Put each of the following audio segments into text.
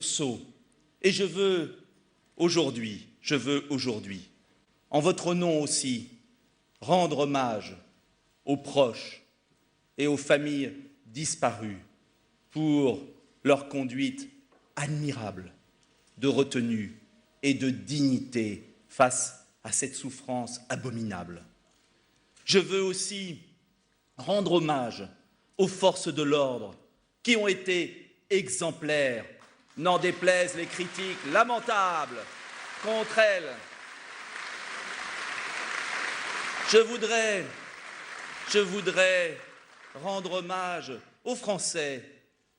Sceaux. Et je veux aujourd'hui, en votre nom aussi, rendre hommage aux proches et aux familles disparues pour leur conduite admirable de retenue et de dignité face à cette souffrance abominable. Je veux aussi rendre hommage aux forces de l'ordre qui ont été exemplaires, n'en déplaisent les critiques lamentables contre elles. Je voudrais rendre hommage aux Français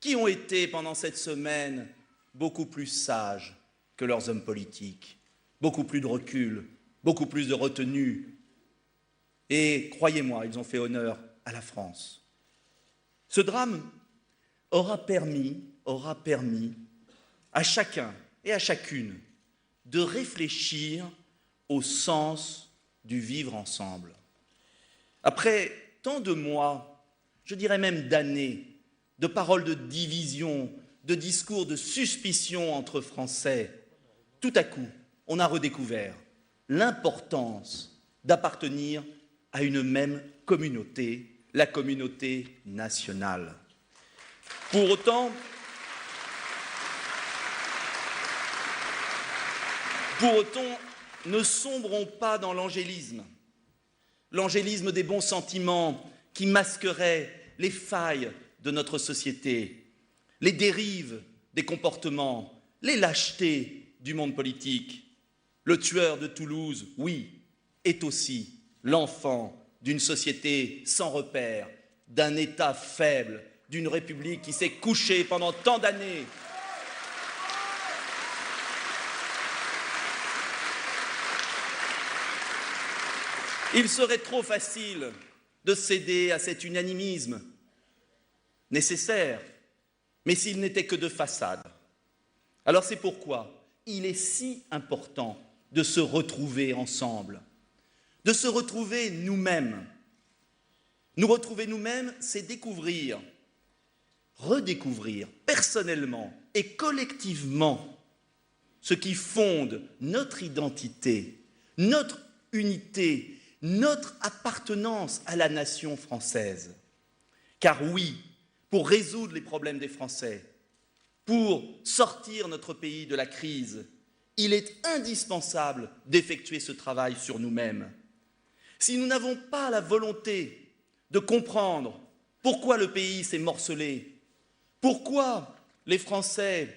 qui ont été pendant cette semaine beaucoup plus sages que leurs hommes politiques, beaucoup plus de recul, beaucoup plus de retenue. Et croyez-moi, ils ont fait honneur à la France. Ce drame aura permis à chacun et à chacune de réfléchir au sens du vivre ensemble. Après tant de mois, je dirais même d'années, de paroles de division, de discours de suspicion entre Français, tout à coup, on a redécouvert l'importance d'appartenir à une même communauté, la communauté nationale. Pour autant, ne sombrons pas dans l'angélisme des bons sentiments qui masquerait les failles de notre société, les dérives des comportements, les lâchetés du monde politique. Le tueur de Toulouse, oui, est aussi l'enfant d'une société sans repères, d'un État faible, d'une République qui s'est couchée pendant tant d'années. Il serait trop facile de céder à cet unanimisme nécessaire, mais s'il n'était que de façade. Alors c'est pourquoi il est si important de se retrouver ensemble, de se retrouver nous-mêmes. Nous retrouver nous-mêmes, c'est découvrir, redécouvrir personnellement et collectivement ce qui fonde notre identité, notre unité, notre appartenance à la nation française. Car oui, pour résoudre les problèmes des Français, pour sortir notre pays de la crise, il est indispensable d'effectuer ce travail sur nous-mêmes. Si nous n'avons pas la volonté de comprendre pourquoi le pays s'est morcelé, pourquoi les Français,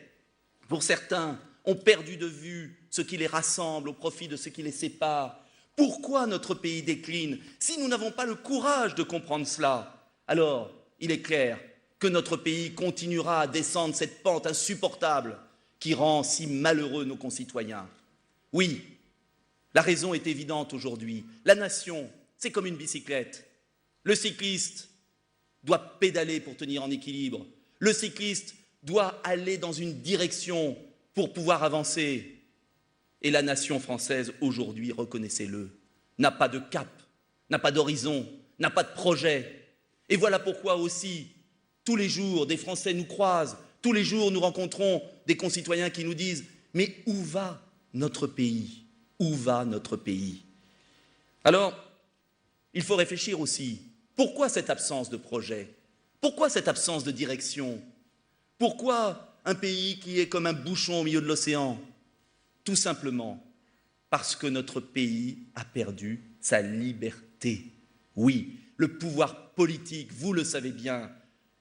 pour certains, ont perdu de vue ce qui les rassemble au profit de ce qui les sépare, pourquoi notre pays décline, si nous n'avons pas le courage de comprendre cela, alors il est clair que notre pays continuera à descendre cette pente insupportable qui rend si malheureux nos concitoyens. Oui, la raison est évidente aujourd'hui. La nation, c'est comme une bicyclette. Le cycliste doit pédaler pour tenir en équilibre. Le cycliste doit aller dans une direction pour pouvoir avancer. Et la nation française, aujourd'hui, reconnaissez-le, n'a pas de cap, n'a pas d'horizon, n'a pas de projet. Et voilà pourquoi aussi, tous les jours, des Français nous croisent, tous les jours, nous rencontrons des concitoyens qui nous disent « Mais où va notre pays ? Où va notre pays ?» Alors, il faut réfléchir aussi. Pourquoi cette absence de projet ? Pourquoi cette absence de direction ? Pourquoi un pays qui est comme un bouchon au milieu de l'océan ? Tout simplement parce que notre pays a perdu sa liberté. Oui, le pouvoir politique, vous le savez bien,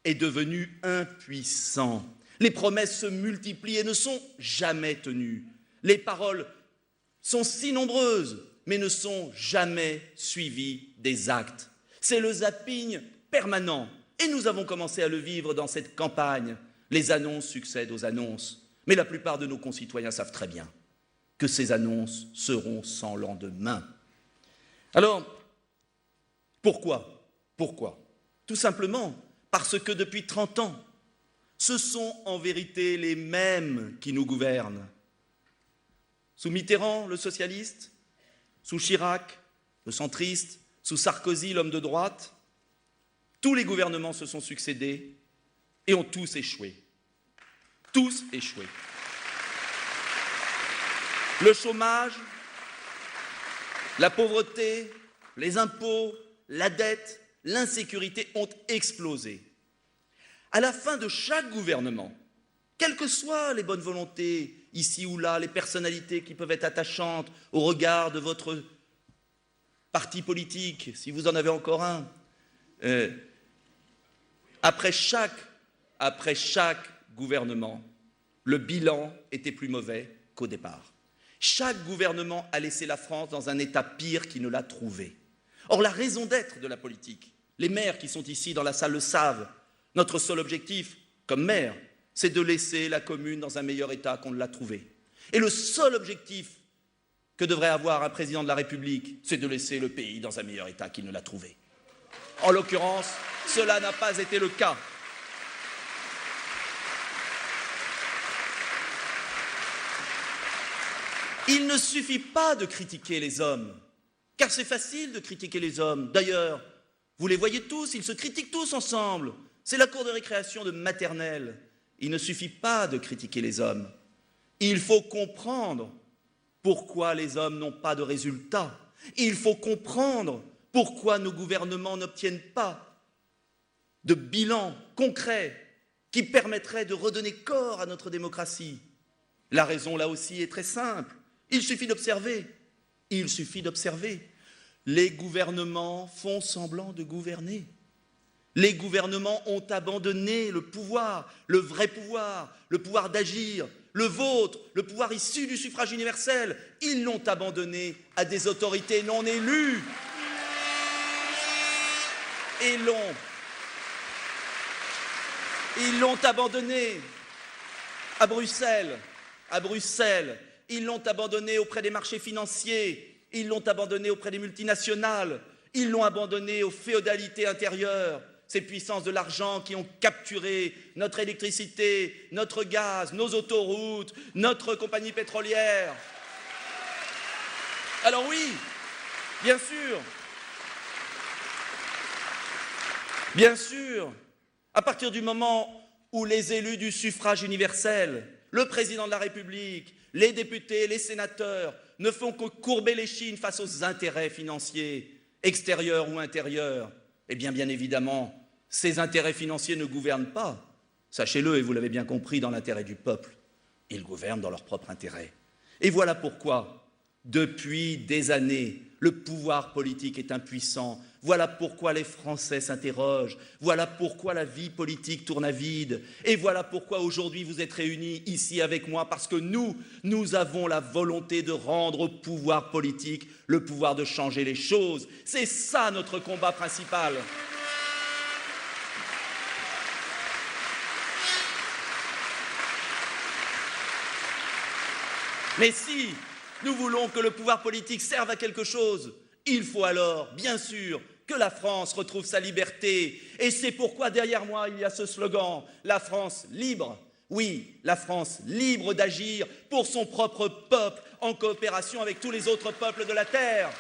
est devenu impuissant. Les promesses se multiplient et ne sont jamais tenues. Les paroles sont si nombreuses, mais ne sont jamais suivies des actes. C'est le zapping permanent. Et nous avons commencé à le vivre dans cette campagne. Les annonces succèdent aux annonces. Mais la plupart de nos concitoyens savent très bien que ces annonces seront sans lendemain. Alors, pourquoi ? Tout simplement parce que depuis 30 ans, ce sont en vérité les mêmes qui nous gouvernent. Sous Mitterrand, le socialiste, sous Chirac, le centriste, sous Sarkozy, l'homme de droite, tous les gouvernements se sont succédés et ont tous échoué. Tous échoués. Le chômage, la pauvreté, les impôts, la dette, l'insécurité ont explosé. À la fin de chaque gouvernement, quelles que soient les bonnes volontés, ici ou là, les personnalités qui peuvent être attachantes au regard de votre parti politique, si vous en avez encore un, après chaque gouvernement, le bilan était plus mauvais qu'au départ. Chaque gouvernement a laissé la France dans un état pire qu'il ne l'a trouvé. Or, la raison d'être de la politique, les maires qui sont ici dans la salle le savent, notre seul objectif, comme maire, c'est de laisser la commune dans un meilleur état qu'on ne l'a trouvé. Et le seul objectif que devrait avoir un président de la République, c'est de laisser le pays dans un meilleur état qu'il ne l'a trouvé. En l'occurrence, cela n'a pas été le cas. Il ne suffit pas de critiquer les hommes, car c'est facile de critiquer les hommes. D'ailleurs, vous les voyez tous, ils se critiquent tous ensemble. C'est la cour de récréation de maternelle. Il ne suffit pas de critiquer les hommes. Il faut comprendre pourquoi les hommes n'ont pas de résultats. Il faut comprendre pourquoi nos gouvernements n'obtiennent pas de bilan concret qui permettrait de redonner corps à notre démocratie. La raison, là aussi, est très simple. Il suffit d'observer. Il suffit d'observer. Les gouvernements font semblant de gouverner. Les gouvernements ont abandonné le pouvoir, le vrai pouvoir, le pouvoir d'agir, le vôtre, le pouvoir issu du suffrage universel. Ils l'ont abandonné à des autorités non élues. Ils l'ont abandonné à Bruxelles. Ils l'ont abandonné auprès des marchés financiers. Ils l'ont abandonné auprès des multinationales. Ils l'ont abandonné aux féodalités intérieures. Ces puissances de l'argent qui ont capturé notre électricité, notre gaz, nos autoroutes, notre compagnie pétrolière. Alors oui, bien sûr, à partir du moment où les élus du suffrage universel, le président de la République, les députés, les sénateurs, ne font que courber l'échine face aux intérêts financiers, extérieurs ou intérieurs, eh bien évidemment, ces intérêts financiers ne gouvernent pas, sachez-le, et vous l'avez bien compris, dans l'intérêt du peuple. Ils gouvernent dans leur propre intérêt. Et voilà pourquoi, depuis des années, le pouvoir politique est impuissant. Voilà pourquoi les Français s'interrogent. Voilà pourquoi la vie politique tourne à vide. Et voilà pourquoi aujourd'hui vous êtes réunis ici avec moi, parce que nous avons la volonté de rendre au pouvoir politique le pouvoir de changer les choses. C'est ça notre combat principal. Mais si nous voulons que le pouvoir politique serve à quelque chose, il faut alors, bien sûr, que la France retrouve sa liberté. Et c'est pourquoi derrière moi, il y a ce slogan, la France libre. Oui, la France libre d'agir pour son propre peuple, en coopération avec tous les autres peuples de la Terre.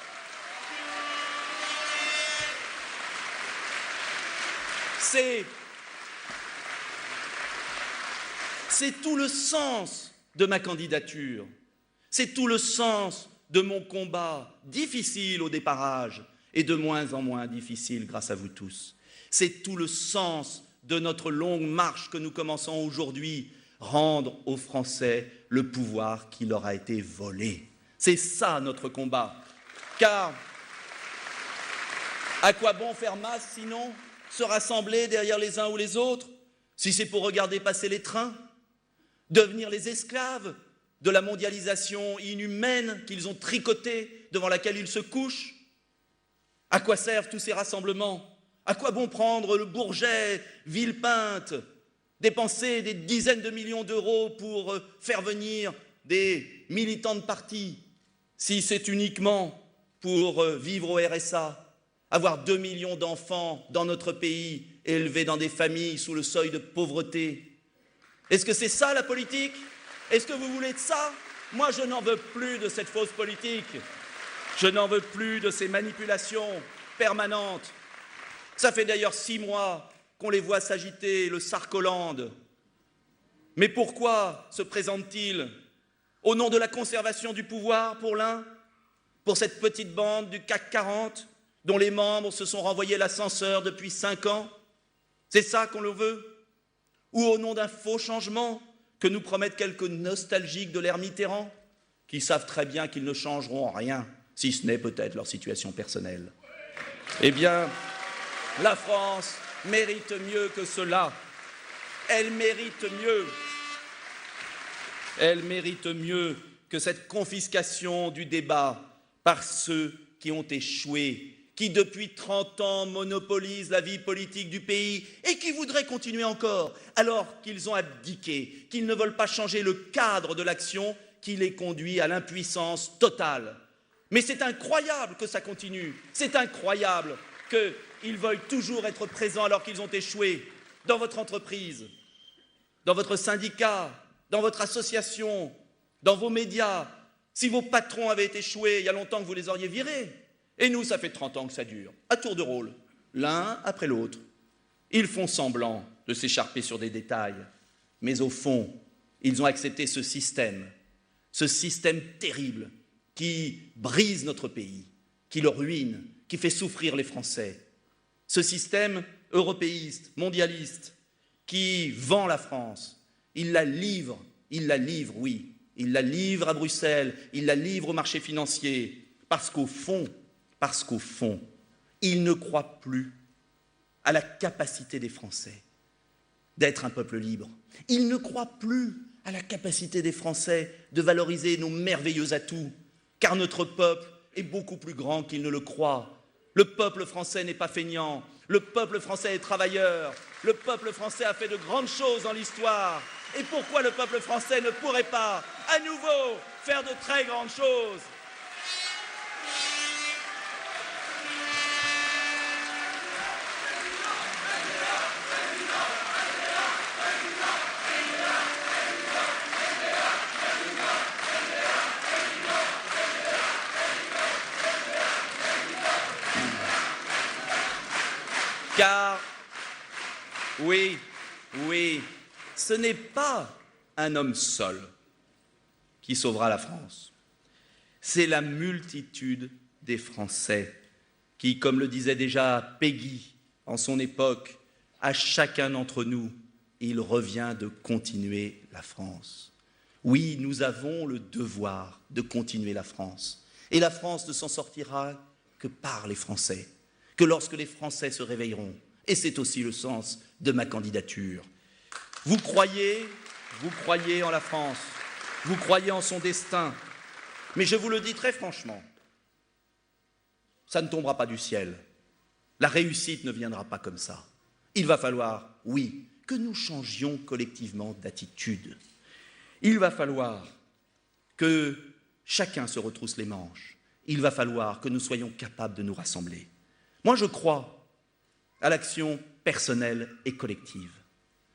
C'est tout le sens de ma candidature. C'est tout le sens de mon combat, difficile au déparrage et de moins en moins difficile grâce à vous tous. C'est tout le sens de notre longue marche que nous commençons aujourd'hui, rendre aux Français le pouvoir qui leur a été volé. C'est ça notre combat. Car à quoi bon faire masse sinon, se rassembler derrière les uns ou les autres, si c'est pour regarder passer les trains, devenir les esclaves de la mondialisation inhumaine qu'ils ont tricotée, devant laquelle ils se couchent? À quoi servent tous ces rassemblements? À quoi bon prendre le Bourget, Villepinte, dépenser des dizaines de millions d'euros pour faire venir des militants de partis, si c'est uniquement pour vivre au RSA, avoir 2 millions d'enfants dans notre pays, élevés dans des familles sous le seuil de pauvreté? Est-ce que c'est ça la politique? Est-ce que vous voulez de ça? Moi, je n'en veux plus de cette fausse politique. Je n'en veux plus de ces manipulations permanentes. Ça fait d'ailleurs 6 mois qu'on les voit s'agiter le Sark Hollande. Mais pourquoi se présente-t-il au nom de la conservation du pouvoir pour l'un, pour cette petite bande du CAC 40, dont les membres se sont renvoyés l'ascenseur depuis 5 ans? C'est ça qu'on le veut? Ou au nom d'un faux changement que nous promettent quelques nostalgiques de l'ère Mitterrand, qui savent très bien qu'ils ne changeront rien, si ce n'est peut-être leur situation personnelle? Eh bien, la France mérite mieux que cela. Elle mérite mieux. Elle mérite mieux que cette confiscation du débat par ceux qui ont échoué, qui depuis 30 ans monopolisent la vie politique du pays et qui voudraient continuer encore, alors qu'ils ont abdiqué, qu'ils ne veulent pas changer le cadre de l'action qui les conduit à l'impuissance totale. Mais c'est incroyable que ça continue, c'est incroyable qu'ils veuillent toujours être présents alors qu'ils ont échoué dans votre entreprise, dans votre syndicat, dans votre association, dans vos médias. Si vos patrons avaient échoué, il y a longtemps que vous les auriez virés. Et nous, ça fait 30 ans que ça dure, à tour de rôle, l'un après l'autre. Ils font semblant de s'écharper sur des détails, mais au fond, ils ont accepté ce système terrible qui brise notre pays, qui le ruine, qui fait souffrir les Français. Ce système européiste, mondialiste, qui vend la France, il la livre, oui, il la livre à Bruxelles, il la livre au marché financier, parce qu'au fond, il ne croit plus à la capacité des Français d'être un peuple libre. Il ne croit plus à la capacité des Français de valoriser nos merveilleux atouts, car notre peuple est beaucoup plus grand qu'il ne le croit. Le peuple français n'est pas feignant, le peuple français est travailleur, le peuple français a fait de grandes choses dans l'histoire. Et pourquoi le peuple français ne pourrait pas, à nouveau, faire de très grandes choses ? Car, oui, ce n'est pas un homme seul qui sauvera la France. C'est la multitude des Français qui, comme le disait déjà Péguy en son époque, à chacun d'entre nous, il revient de continuer la France. Oui, nous avons le devoir de continuer la France. Et la France ne s'en sortira que par les Français, que lorsque les Français se réveilleront. Et c'est aussi le sens de ma candidature. Vous croyez en la France, vous croyez en son destin, mais je vous le dis très franchement, ça ne tombera pas du ciel. La réussite ne viendra pas comme ça. Il va falloir, oui, que nous changions collectivement d'attitude. Il va falloir que chacun se retrousse les manches. Il va falloir que nous soyons capables de nous rassembler. Moi, je crois à l'action personnelle et collective.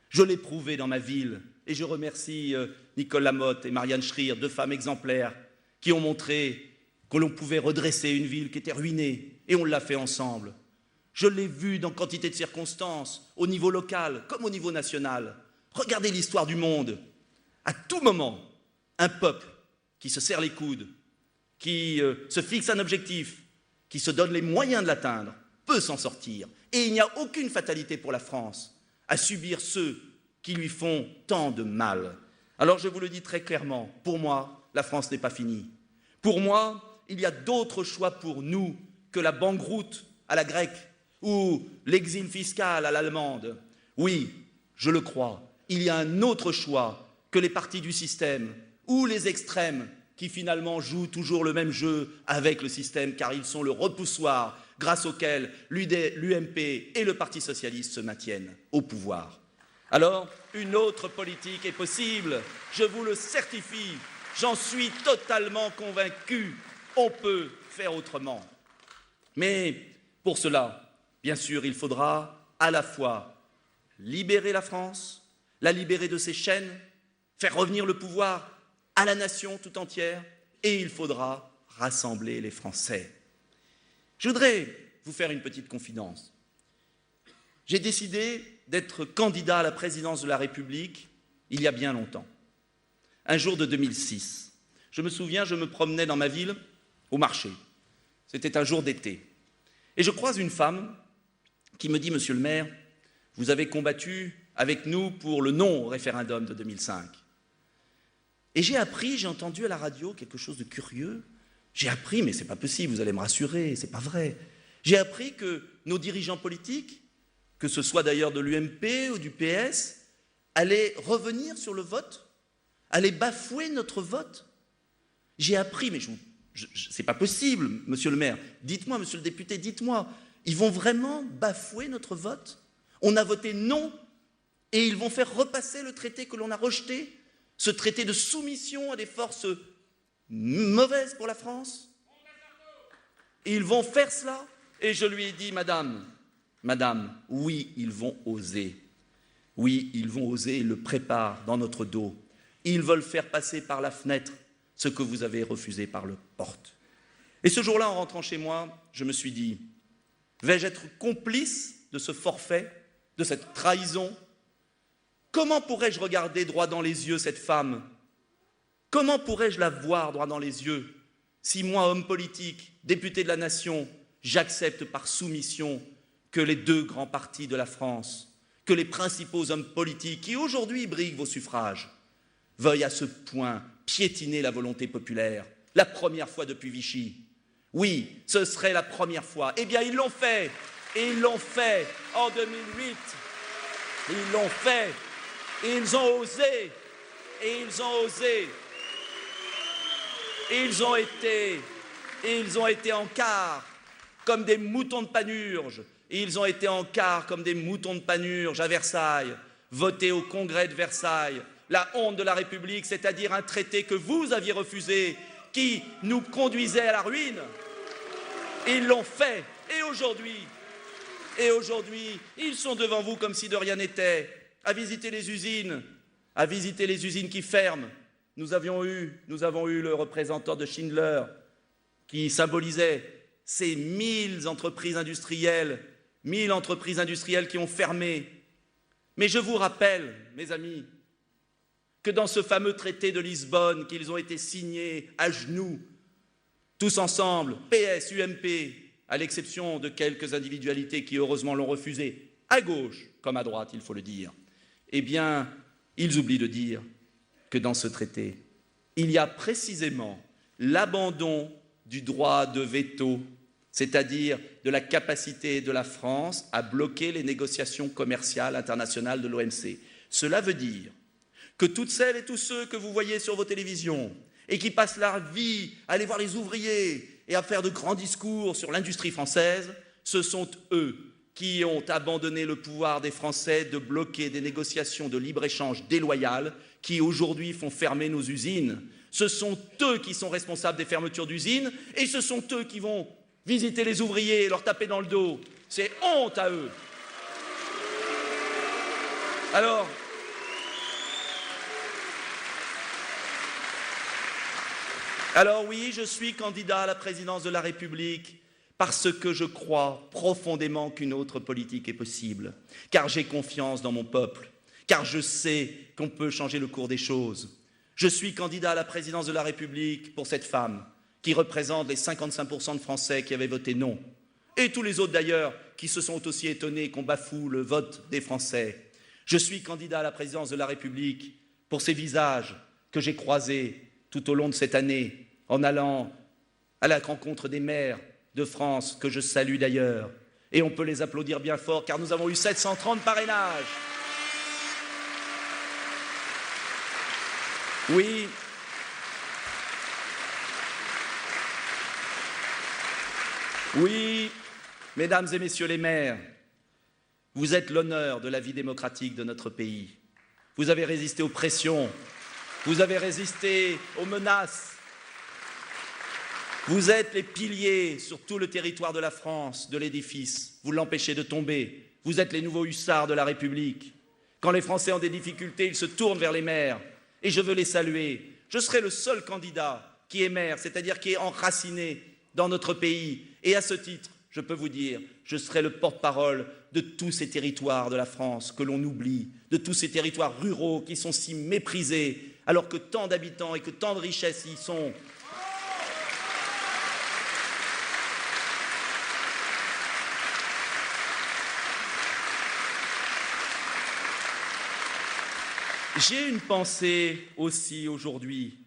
Je l'ai prouvé dans ma ville, et je remercie Nicole Lamotte et Marianne Schrier, 2 femmes exemplaires, qui ont montré que l'on pouvait redresser une ville qui était ruinée, et on l'a fait ensemble. Je l'ai vu dans quantité de circonstances, au niveau local comme au niveau national. Regardez l'histoire du monde. À tout moment, un peuple qui se serre les coudes, qui se fixe un objectif, qui se donne les moyens de l'atteindre, peut s'en sortir. Et il n'y a aucune fatalité pour la France à subir ceux qui lui font tant de mal. Alors je vous le dis très clairement, pour moi, la France n'est pas finie. Pour moi, il y a d'autres choix pour nous que la banqueroute à la grecque ou l'exil fiscal à l'allemande. Oui, je le crois, il y a un autre choix que les partis du système ou les extrêmes qui finalement jouent toujours le même jeu avec le système car ils sont le repoussoir grâce auquel l'UMP et le Parti socialiste se maintiennent au pouvoir. Alors, une autre politique est possible, je vous le certifie, j'en suis totalement convaincu, on peut faire autrement. Mais pour cela, bien sûr, il faudra à la fois libérer la France, la libérer de ses chaînes, faire revenir le pouvoir à la nation tout entière, et il faudra rassembler les Français. Je voudrais vous faire une petite confidence. J'ai décidé d'être candidat à la présidence de la République il y a bien longtemps. Un jour de 2006, Je me souviens, je me promenais dans ma ville, au marché. C'était un jour d'été. Et je croise une femme qui me dit, Monsieur le maire, vous avez combattu avec nous pour le non au référendum de 2005. Et j'ai entendu à la radio quelque chose de curieux. J'ai appris, mais c'est pas possible, vous allez me rassurer, c'est pas vrai. J'ai appris que nos dirigeants politiques, que ce soit d'ailleurs de l'UMP ou du PS, allaient revenir sur le vote, allaient bafouer notre vote. J'ai appris, mais c'est pas possible, monsieur le maire. Dites-moi, monsieur le député, dites-moi, ils vont vraiment bafouer notre vote? On a voté non et ils vont faire repasser le traité que l'on a rejeté, ce traité de soumission à des forces mauvaises pour la France. Ils vont faire cela. Et je lui ai dit, madame, oui, ils vont oser. Oui, ils vont oser, ils le préparent dans notre dos. Ils veulent faire passer par la fenêtre ce que vous avez refusé par la porte. Et ce jour-là, en rentrant chez moi, je me suis dit, vais-je être complice de ce forfait, de cette trahison? Comment pourrais-je regarder droit dans les yeux cette femme? Comment pourrais-je la voir droit dans les yeux si moi, homme politique, député de la nation, j'accepte par soumission que les deux grands partis de la France, que les principaux hommes politiques qui aujourd'hui briguent vos suffrages, veuillent à ce point piétiner la volonté populaire, la première fois depuis Vichy? Oui, ce serait la première fois. Eh bien, ils l'ont fait, et ils l'ont fait en 2008. Ils l'ont fait, et ils ont osé, et ils ont osé. Et ils ont été en quart comme des moutons de Panurge. Et ils ont été en quart comme des moutons de Panurge à Versailles, votés au congrès de Versailles, la honte de la République, c'est-à-dire un traité que vous aviez refusé, qui nous conduisait à la ruine. Ils l'ont fait. Et aujourd'hui, ils sont devant vous comme si de rien n'était, à visiter les usines qui ferment. Nous avons eu le représentant de Schindler qui symbolisait ces 1000 entreprises industrielles qui ont fermé. Mais je vous rappelle, mes amis, que dans ce fameux traité de Lisbonne, qu'ils ont été signés à genoux, tous ensemble, PS, UMP, à l'exception de quelques individualités qui heureusement l'ont refusé, à gauche comme à droite, il faut le dire, eh bien, ils oublient de dire que dans ce traité, il y a précisément l'abandon du droit de veto, c'est-à-dire de la capacité de la France à bloquer les négociations commerciales internationales de l'OMC. Cela veut dire que toutes celles et tous ceux que vous voyez sur vos télévisions et qui passent leur vie à aller voir les ouvriers et à faire de grands discours sur l'industrie française, ce sont eux qui ont abandonné le pouvoir des Français de bloquer des négociations de libre-échange déloyales qui aujourd'hui font fermer nos usines. Ce sont eux qui sont responsables des fermetures d'usines et ce sont eux qui vont visiter les ouvriers et leur taper dans le dos. C'est honte à eux. Alors oui, je suis candidat à la présidence de la République parce que je crois profondément qu'une autre politique est possible, car j'ai confiance dans mon peuple, car je sais qu'on peut changer le cours des choses. Je suis candidat à la présidence de la République pour cette femme qui représente les 55% de Français qui avaient voté non, et tous les autres d'ailleurs qui se sont aussi étonnés qu'on bafoue le vote des Français. Je suis candidat à la présidence de la République pour ces visages que j'ai croisés tout au long de cette année en allant à la rencontre des maires de France, que je salue d'ailleurs. Et on peut les applaudir bien fort car nous avons eu 730 parrainages. Oui, mesdames et messieurs les maires, vous êtes l'honneur de la vie démocratique de notre pays. Vous avez résisté aux pressions, vous avez résisté aux menaces. Vous êtes les piliers sur tout le territoire de la France, de l'édifice. Vous l'empêchez de tomber. Vous êtes les nouveaux hussards de la République. Quand les Français ont des difficultés, ils se tournent vers les maires. Et je veux les saluer. Je serai le seul candidat qui est maire, c'est-à-dire qui est enraciné dans notre pays. Et à ce titre, je peux vous dire, je serai le porte-parole de tous ces territoires de la France que l'on oublie, de tous ces territoires ruraux qui sont si méprisés, alors que tant d'habitants et que tant de richesses y sont. J'ai une pensée aussi aujourd'hui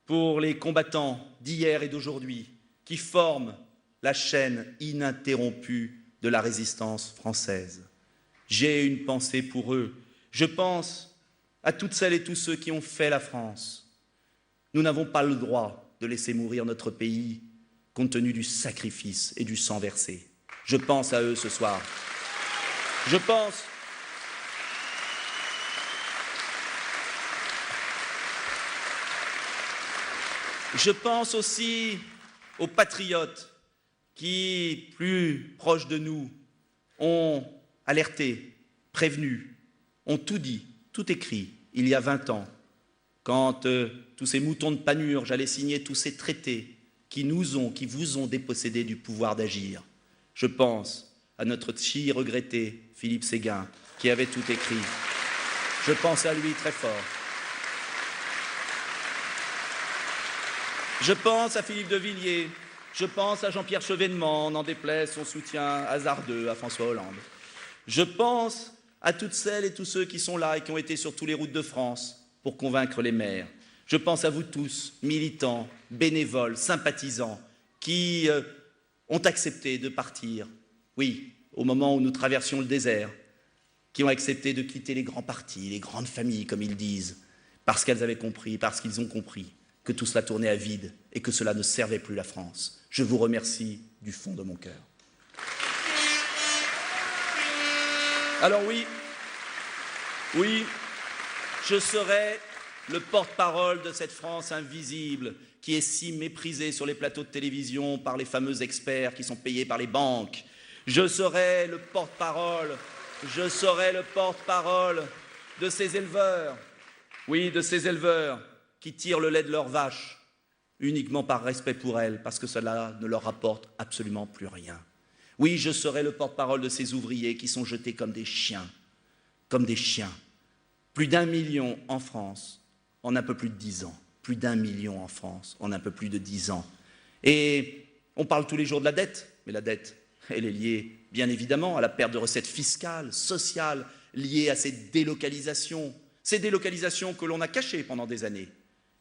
pour les combattants d'hier et d'aujourd'hui qui forment la chaîne ininterrompue de la résistance française. J'ai une pensée pour eux. Je pense à toutes celles et tous ceux qui ont fait la France. Nous n'avons pas le droit de laisser mourir notre pays compte tenu du sacrifice et du sang versé. Je pense à eux ce soir. Je pense aussi aux patriotes qui, plus proches de nous, ont alerté, prévenu, ont tout dit, tout écrit, il y a 20 ans, quand tous ces moutons de Panurge allaient signer tous ces traités qui vous ont dépossédés du pouvoir d'agir. Je pense à notre si regretté Philippe Séguin, qui avait tout écrit. Je pense à lui très fort. Je pense à Philippe de Villiers, je pense à Jean-Pierre Chevènement, n'en déplaise son soutien hasardeux à François Hollande. Je pense à toutes celles et tous ceux qui sont là et qui ont été sur toutes les routes de France pour convaincre les maires. Je pense à vous tous, militants, bénévoles, sympathisants, qui ont accepté de partir, oui, au moment où nous traversions le désert, qui ont accepté de quitter les grands partis, les grandes familles, comme ils disent, parce qu'elles avaient compris, parce qu'ils ont compris que tout cela tournait à vide et que cela ne servait plus la France. Je vous remercie du fond de mon cœur. Alors oui, je serai le porte-parole de cette France invisible qui est si méprisée sur les plateaux de télévision par les fameux experts qui sont payés par les banques. Je serai le porte-parole de ces éleveurs, oui, de ces éleveurs qui tirent le lait de leurs vaches uniquement par respect pour elles, parce que cela ne leur rapporte absolument plus rien. Oui, je serai le porte-parole de ces ouvriers qui sont jetés comme des chiens, Plus d'1 million en France en un peu plus de 10 ans. Plus d'1 million en France en un peu plus de 10 ans. Et on parle tous les jours de la dette, mais la dette, elle est liée bien évidemment à la perte de recettes fiscales, sociales, liées à ces délocalisations que l'on a cachées pendant des années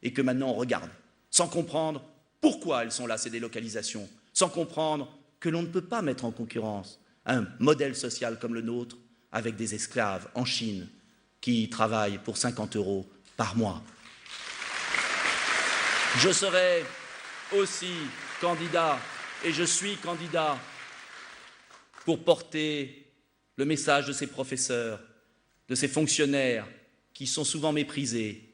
et que maintenant on regarde, sans comprendre pourquoi elles sont là, ces délocalisations, sans comprendre que l'on ne peut pas mettre en concurrence un modèle social comme le nôtre avec des esclaves en Chine qui travaillent pour 50 € par mois. Je serai aussi candidat, et je suis candidat, pour porter le message de ces professeurs, de ces fonctionnaires qui sont souvent méprisés,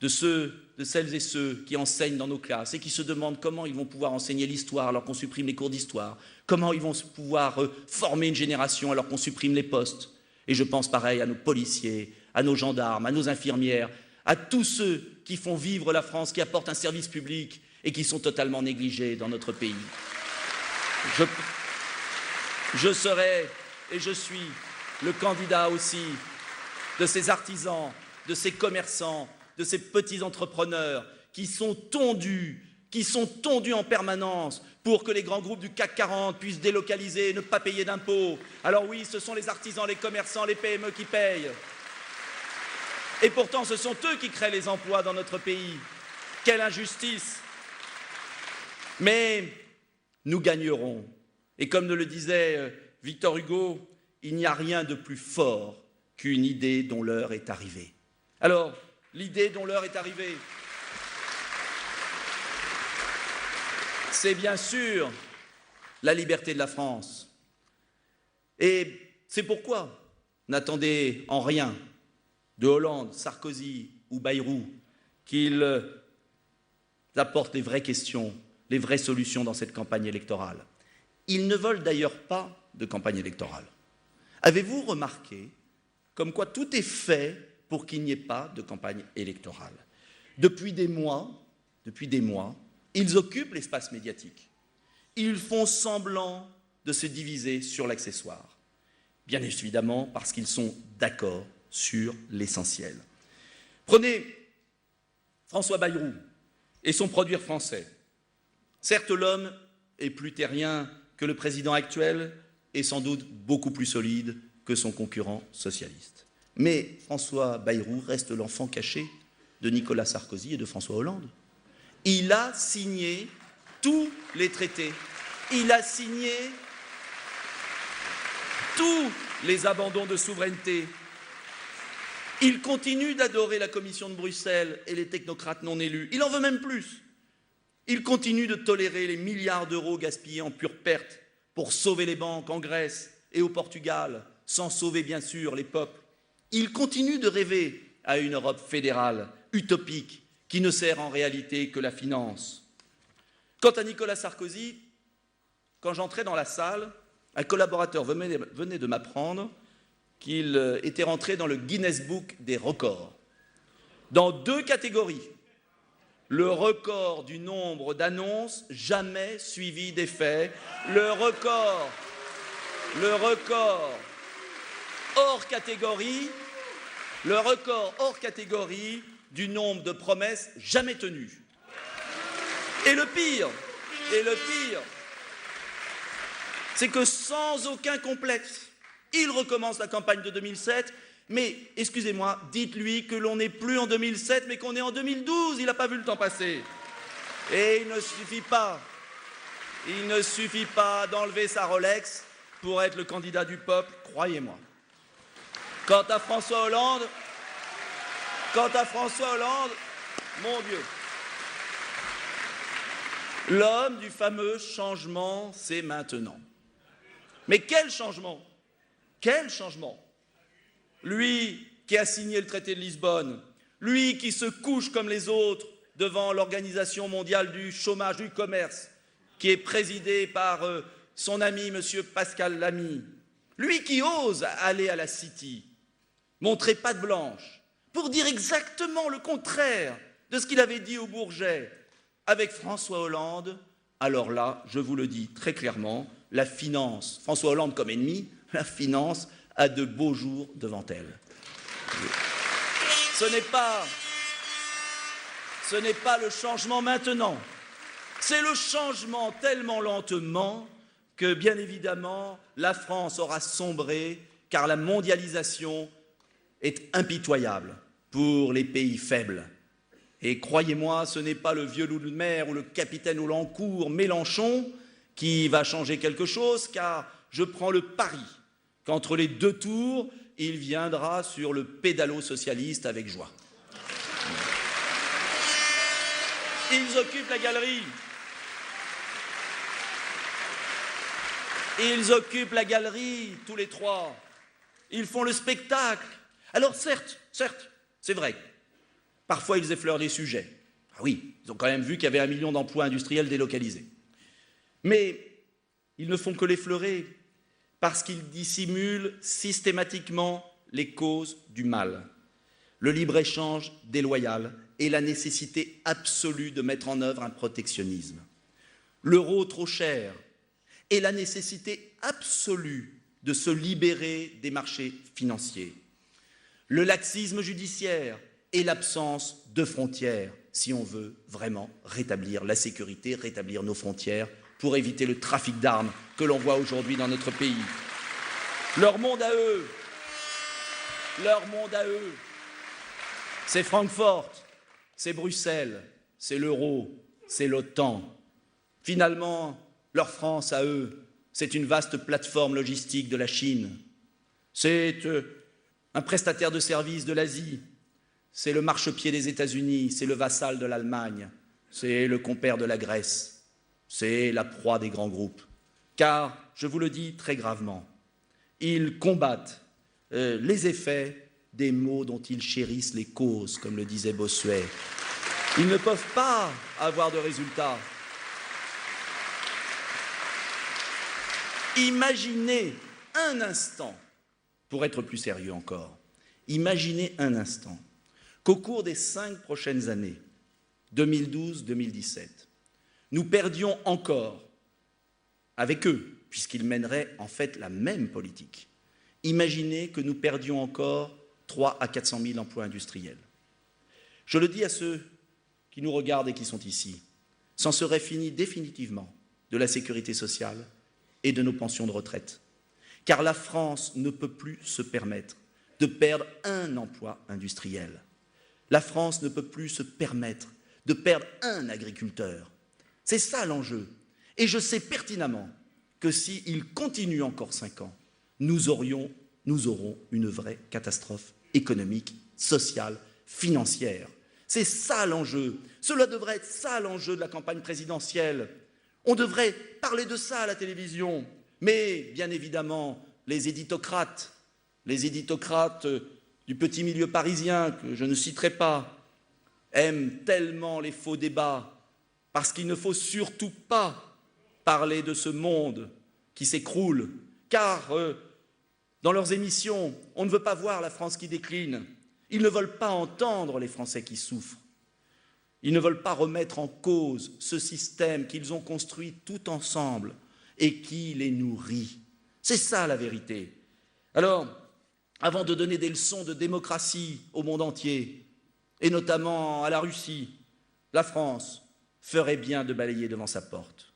de celles et ceux qui enseignent dans nos classes et qui se demandent comment ils vont pouvoir enseigner l'histoire alors qu'on supprime les cours d'histoire, comment ils vont pouvoir former une génération alors qu'on supprime les postes. Et je pense pareil à nos policiers, à nos gendarmes, à nos infirmières, à tous ceux qui font vivre la France, qui apportent un service public et qui sont totalement négligés dans notre pays. Je serai et je suis le candidat aussi de ces artisans, de ces commerçants, de ces petits entrepreneurs qui sont tondus en permanence pour que les grands groupes du CAC 40 puissent délocaliser et ne pas payer d'impôts. Alors oui, ce sont les artisans, les commerçants, les PME qui payent. Et pourtant, ce sont eux qui créent les emplois dans notre pays. Quelle injustice! Mais nous gagnerons. Et comme le disait Victor Hugo, il n'y a rien de plus fort qu'une idée dont l'heure est arrivée. Alors, l'idée dont l'heure est arrivée, c'est bien sûr la liberté de la France. Et c'est pourquoi n'attendez en rien de Hollande, Sarkozy ou Bayrou qu'ils apportent les vraies questions, les vraies solutions dans cette campagne électorale. Ils ne veulent d'ailleurs pas de campagne électorale. Avez-vous remarqué comme quoi tout est fait pour qu'il n'y ait pas de campagne électorale? Depuis des mois, ils occupent l'espace médiatique. Ils font semblant de se diviser sur l'accessoire. Bien évidemment parce qu'ils sont d'accord sur l'essentiel. Prenez François Bayrou et son produire français. Certes, l'homme est plus terrien que le président actuel et sans doute beaucoup plus solide que son concurrent socialiste. Mais François Bayrou reste l'enfant caché de Nicolas Sarkozy et de François Hollande. Il a signé tous les traités. Il a signé tous les abandons de souveraineté. Il continue d'adorer la Commission de Bruxelles et les technocrates non élus. Il en veut même plus. Il continue de tolérer les milliards d'euros gaspillés en pure perte pour sauver les banques en Grèce et au Portugal, sans sauver bien sûr les peuples. Il continue de rêver à une Europe fédérale, utopique, qui ne sert en réalité que la finance. Quant à Nicolas Sarkozy, quand j'entrais dans la salle, un collaborateur venait de m'apprendre qu'il était rentré dans le Guinness Book des records, dans 2 catégories. Le record du nombre d'annonces jamais suivies d'effets, le record hors catégorie du nombre de promesses jamais tenues. Et le pire, c'est que sans aucun complexe, il recommence la campagne de 2007, mais, excusez-moi, dites-lui que l'on n'est plus en 2007, mais qu'on est en 2012, il n'a pas vu le temps passer. Et il ne suffit pas d'enlever sa Rolex pour être le candidat du peuple, croyez-moi. Quant à François Hollande, mon Dieu, l'homme du fameux changement, c'est maintenant. Mais quel changement? Quel changement? Lui qui a signé le traité de Lisbonne, lui qui se couche comme les autres devant l'Organisation mondiale du chômage, du commerce, qui est présidée par son ami M. Pascal Lamy, lui qui ose aller à la City, montrer patte blanche, pour dire exactement le contraire de ce qu'il avait dit au Bourget avec François Hollande, alors là, je vous le dis très clairement, la finance, François Hollande comme ennemi, la finance a de beaux jours devant elle. Ce n'est pas le changement maintenant, c'est le changement tellement lentement que, bien évidemment, la France aura sombré, car la mondialisation est impitoyable pour les pays faibles. Et croyez-moi, ce n'est pas le vieux loup de mer ou le capitaine Houlancourt, Mélenchon, qui va changer quelque chose, car je prends le pari qu'entre les 2 tours, il viendra sur le pédalo socialiste avec joie. Ils occupent la galerie. Ils occupent la galerie, tous les 3. Ils font le spectacle. Alors certes, c'est vrai. Parfois, ils effleurent des sujets. Ah oui, ils ont quand même vu qu'il y avait 1 million d'emplois industriels délocalisés. Mais ils ne font que l'effleurer parce qu'ils dissimulent systématiquement les causes du mal. Le libre-échange déloyal et la nécessité absolue de mettre en œuvre un protectionnisme. L'euro trop cher et la nécessité absolue de se libérer des marchés financiers. Le laxisme judiciaire et l'absence de frontières, si on veut vraiment rétablir la sécurité, rétablir nos frontières, pour éviter le trafic d'armes que l'on voit aujourd'hui dans notre pays. Leur monde à eux, c'est Francfort, c'est Bruxelles, c'est l'euro, c'est l'OTAN. Finalement, leur France à eux, c'est une vaste plateforme logistique de la Chine. C'est un prestataire de services de l'Asie. C'est le marchepied des États-Unis, c'est le vassal de l'Allemagne, c'est le compère de la Grèce. C'est la proie des grands groupes. Car, je vous le dis très gravement, ils combattent les effets des maux dont ils chérissent les causes, comme le disait Bossuet. Ils ne peuvent pas avoir de résultats. Imaginez un instant, pour être plus sérieux encore, imaginez un instant qu'au cours des 5 prochaines années, 2012-2017, nous perdions encore, avec eux, puisqu'ils mèneraient en fait la même politique, imaginez que nous perdions encore 300 à 400 000 emplois industriels. Je le dis à ceux qui nous regardent et qui sont ici, s'en serait fini définitivement de la sécurité sociale et de nos pensions de retraite. Car la France ne peut plus se permettre de perdre un emploi industriel. La France ne peut plus se permettre de perdre un agriculteur. C'est ça l'enjeu. Et je sais pertinemment que s'il continue encore 5 ans, nous aurons une vraie catastrophe économique, sociale, financière. C'est ça l'enjeu. Cela devrait être ça l'enjeu de la campagne présidentielle. On devrait parler de ça à la télévision. Mais bien évidemment, les éditocrates du petit milieu parisien, que je ne citerai pas, aiment tellement les faux débats, parce qu'il ne faut surtout pas parler de ce monde qui s'écroule, car dans leurs émissions, on ne veut pas voir la France qui décline. Ils ne veulent pas entendre les Français qui souffrent. Ils ne veulent pas remettre en cause ce système qu'ils ont construit tout ensemble et qui les nourrit. C'est ça la vérité. Alors, avant de donner des leçons de démocratie au monde entier, et notamment à la Russie, la France ferait bien de balayer devant sa porte.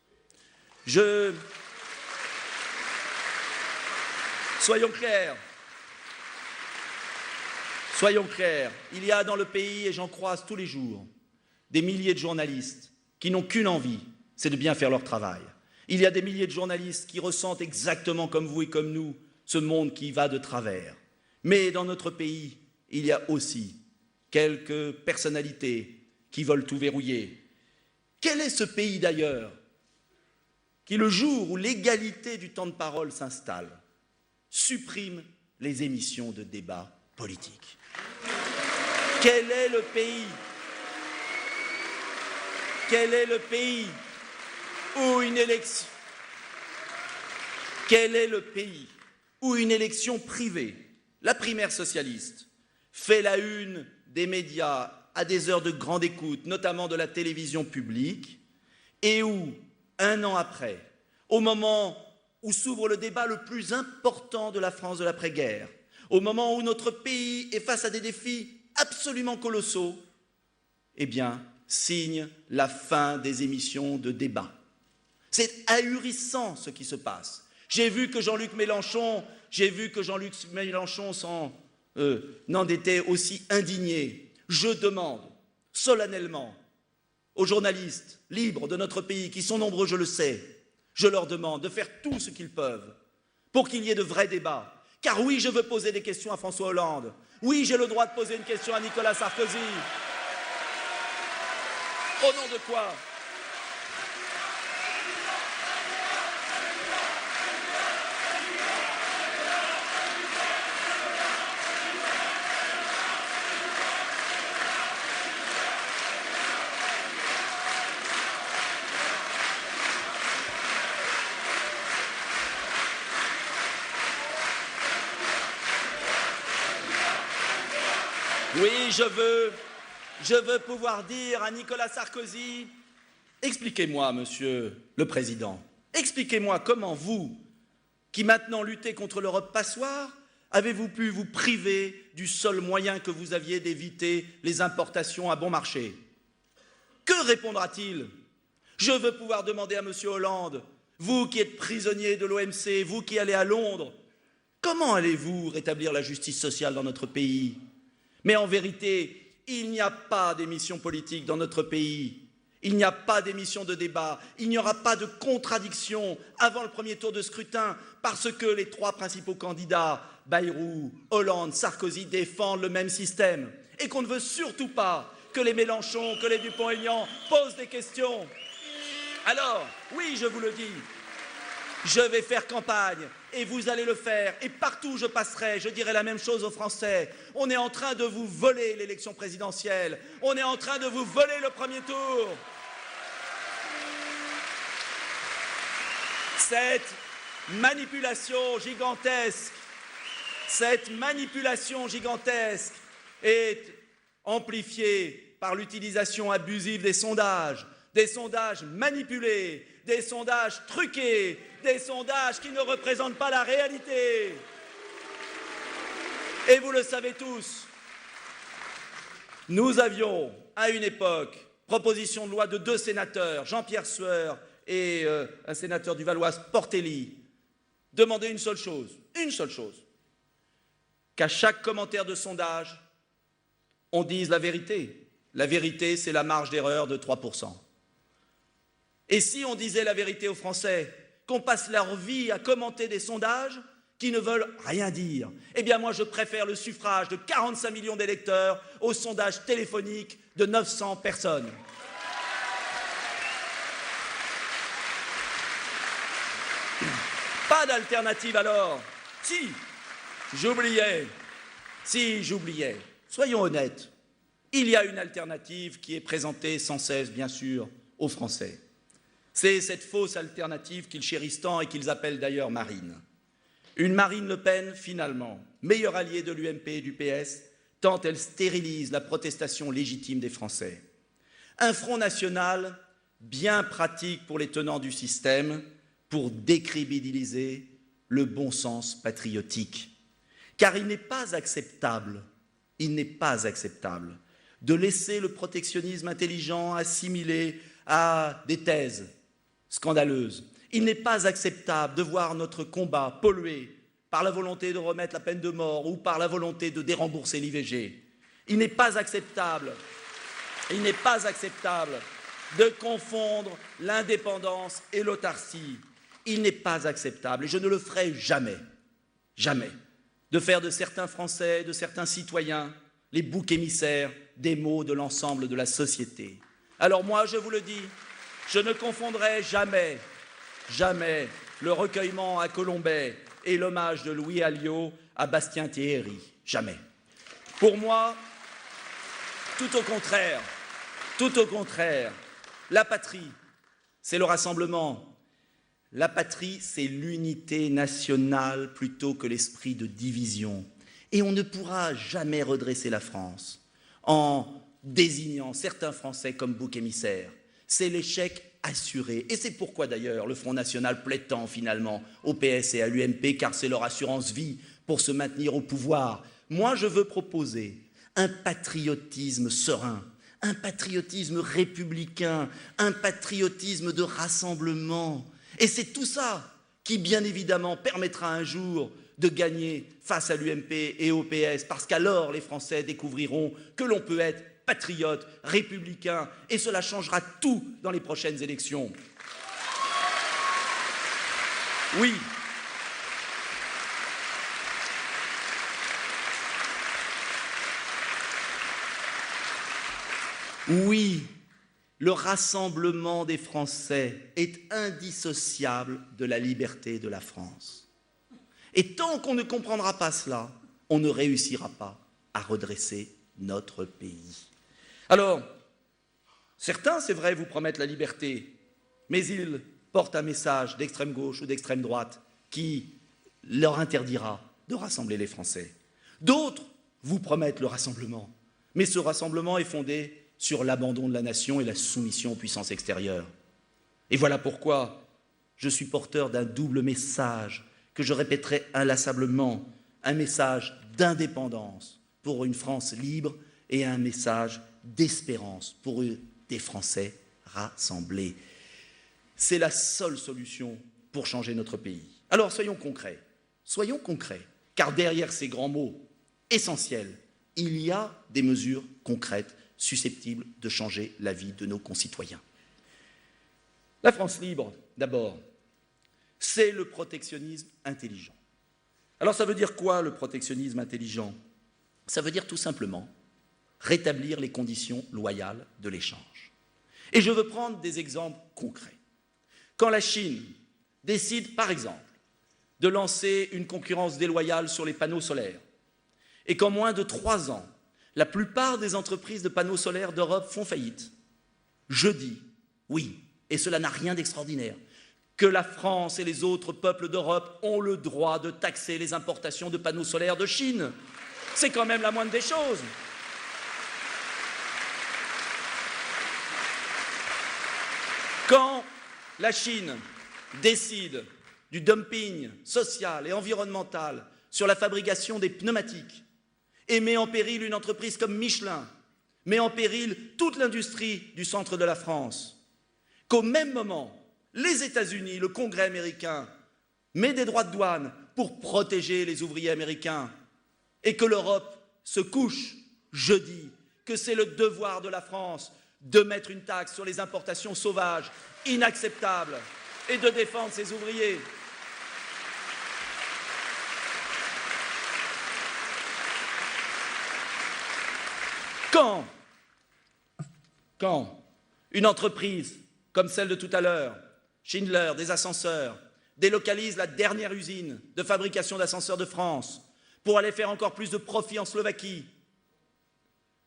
Soyons clairs, il y a dans le pays, et j'en croise tous les jours, des milliers de journalistes qui n'ont qu'une envie, c'est de bien faire leur travail. Il y a des milliers de journalistes qui ressentent exactement comme vous et comme nous ce monde qui va de travers. Mais dans notre pays, il y a aussi quelques personnalités qui veulent tout verrouiller. Quel est ce pays d'ailleurs qui, le jour où l'égalité du temps de parole s'installe, supprime les émissions de débat politique? Quel est le pays où une élection privée, la primaire socialiste, fait la une des médias à des heures de grande écoute, notamment de la télévision publique, et où, 1 an après, au moment où s'ouvre le débat le plus important de la France de l'après-guerre, au moment où notre pays est face à des défis absolument colossaux, eh bien, signe la fin des émissions de débat. C'est ahurissant ce qui se passe. J'ai vu que Jean-Luc Mélenchon n'en était aussi indigné. Je demande solennellement aux journalistes libres de notre pays, qui sont nombreux, je le sais, je leur demande de faire tout ce qu'ils peuvent pour qu'il y ait de vrais débats. Car oui, je veux poser des questions à François Hollande. Oui, j'ai le droit de poser une question à Nicolas Sarkozy. Au nom de quoi ? Oui, je veux pouvoir dire à Nicolas Sarkozy, expliquez-moi, monsieur le Président, expliquez-moi comment vous, qui maintenant luttez contre l'Europe passoire, avez-vous pu vous priver du seul moyen que vous aviez d'éviter les importations à bon marché? Que répondra-t-il? Je veux pouvoir demander à monsieur Hollande, vous qui êtes prisonnier de l'OMC, vous qui allez à Londres, comment allez-vous rétablir la justice sociale dans notre pays? Mais en vérité, il n'y a pas d'émission politique dans notre pays. Il n'y a pas d'émission de débat. Il n'y aura pas de contradiction avant le premier tour de scrutin parce que les 3 principaux candidats, Bayrou, Hollande, Sarkozy, défendent le même système et qu'on ne veut surtout pas que les Mélenchon, que les Dupont-Aignan posent des questions. Alors, oui, je vous le dis, je vais faire campagne et vous allez le faire. Et partout où je passerai, je dirai la même chose aux Français. On est en train de vous voler l'élection présidentielle. On est en train de vous voler le premier tour. Cette manipulation gigantesque est amplifiée par l'utilisation abusive des sondages manipulés, des sondages truqués, des sondages qui ne représentent pas la réalité. Et vous le savez tous, nous avions à une époque proposition de loi de 2 sénateurs, Jean-Pierre Sueur et un sénateur du Valois, Portelli, demander une seule chose, qu'à chaque commentaire de sondage, on dise la vérité. La vérité, c'est la marge d'erreur de 3%. Et si on disait la vérité aux Français, qu'on passe leur vie à commenter des sondages qui ne veulent rien dire, eh bien moi je préfère le suffrage de 45 millions d'électeurs au sondage téléphonique de 900 personnes. Pas d'alternative alors. Si, j'oubliais. Soyons honnêtes. Il y a une alternative qui est présentée sans cesse, bien sûr, aux Français. C'est cette fausse alternative qu'ils chérissent tant et qu'ils appellent d'ailleurs Marine. Une Marine Le Pen, finalement, meilleure alliée de l'UMP et du PS, tant elle stérilise la protestation légitime des Français. Un Front national bien pratique pour les tenants du système, pour décrédibiliser le bon sens patriotique. Car il n'est pas acceptable de laisser le protectionnisme intelligent assimiler à des thèses scandaleuses. Il n'est pas acceptable de voir notre combat pollué par la volonté de remettre la peine de mort ou par la volonté de dérembourser l'IVG. Il n'est pas acceptable de confondre l'indépendance et l'autarcie. Il n'est pas acceptable, et je ne le ferai jamais, de faire de certains Français, de certains citoyens, les boucs émissaires des maux de l'ensemble de la société. Alors moi, je vous le dis, je ne confondrai jamais le recueillement à Colombey et l'hommage de Louis Alliot à Bastien Thierry. Jamais. Pour moi, tout au contraire, la patrie, c'est le rassemblement. La patrie, c'est l'unité nationale plutôt que l'esprit de division. Et on ne pourra jamais redresser la France en désignant certains Français comme boucs émissaires. C'est l'échec assuré. Et c'est pourquoi d'ailleurs le Front National plaît tant finalement au PS et à l'UMP, car c'est leur assurance vie pour se maintenir au pouvoir. Moi, je veux proposer un patriotisme serein, un patriotisme républicain, un patriotisme de rassemblement. Et c'est tout ça qui, bien évidemment, permettra un jour de gagner face à l'UMP et au PS, parce qu'alors les Français découvriront que l'on peut être patriote, républicain, et cela changera tout dans les prochaines élections. Oui. Oui, le rassemblement des Français est indissociable de la liberté de la France. Et tant qu'on ne comprendra pas cela, on ne réussira pas à redresser notre pays. Alors, certains, c'est vrai, vous promettent la liberté, mais ils portent un message d'extrême gauche ou d'extrême droite qui leur interdira de rassembler les Français. D'autres vous promettent le rassemblement, mais ce rassemblement est fondé sur l'abandon de la nation et la soumission aux puissances extérieures. Et voilà pourquoi je suis porteur d'un double message que je répéterai inlassablement, un message d'indépendance pour une France libre et un message d'espérance pour des Français rassemblés. C'est la seule solution pour changer notre pays. Alors soyons concrets, car derrière ces grands mots essentiels, il y a des mesures concrètes susceptibles de changer la vie de nos concitoyens. La France libre, d'abord, c'est le protectionnisme intelligent. Alors ça veut dire quoi, le protectionnisme intelligent? Ça veut dire tout simplement rétablir les conditions loyales de l'échange. Et je veux prendre des exemples concrets. Quand la Chine décide, par exemple, de lancer une concurrence déloyale sur les panneaux solaires, et qu'en moins de 3 ans, la plupart des entreprises de panneaux solaires d'Europe font faillite, je dis, oui, et cela n'a rien d'extraordinaire, que la France et les autres peuples d'Europe ont le droit de taxer les importations de panneaux solaires de Chine. C'est quand même la moindre des choses. Quand la Chine décide du dumping social et environnemental sur la fabrication des pneumatiques et met en péril une entreprise comme Michelin, met en péril toute l'industrie du centre de la France, qu'au même moment, les États-Unis, le Congrès américain, met des droits de douane pour protéger les ouvriers américains, et que l'Europe se couche jeudi, que c'est le devoir de la France de mettre une taxe sur les importations sauvages, inacceptables, et de défendre ses ouvriers. Quand une entreprise comme celle de tout à l'heure, Schindler, des ascenseurs, délocalise la dernière usine de fabrication d'ascenseurs de France pour aller faire encore plus de profit en Slovaquie,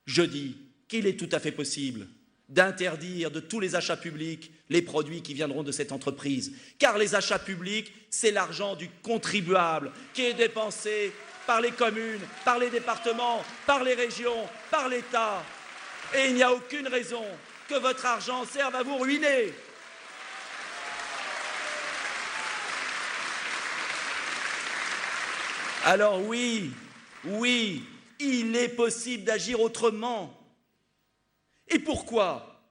je dis qu'il est tout à fait possible d'interdire de tous les achats publics les produits qui viendront de cette entreprise. Car les achats publics, c'est l'argent du contribuable qui est dépensé par les communes, par les départements, par les régions, par l'État. Et il n'y a aucune raison que votre argent serve à vous ruiner. Alors oui, il est possible d'agir autrement. Et pourquoi?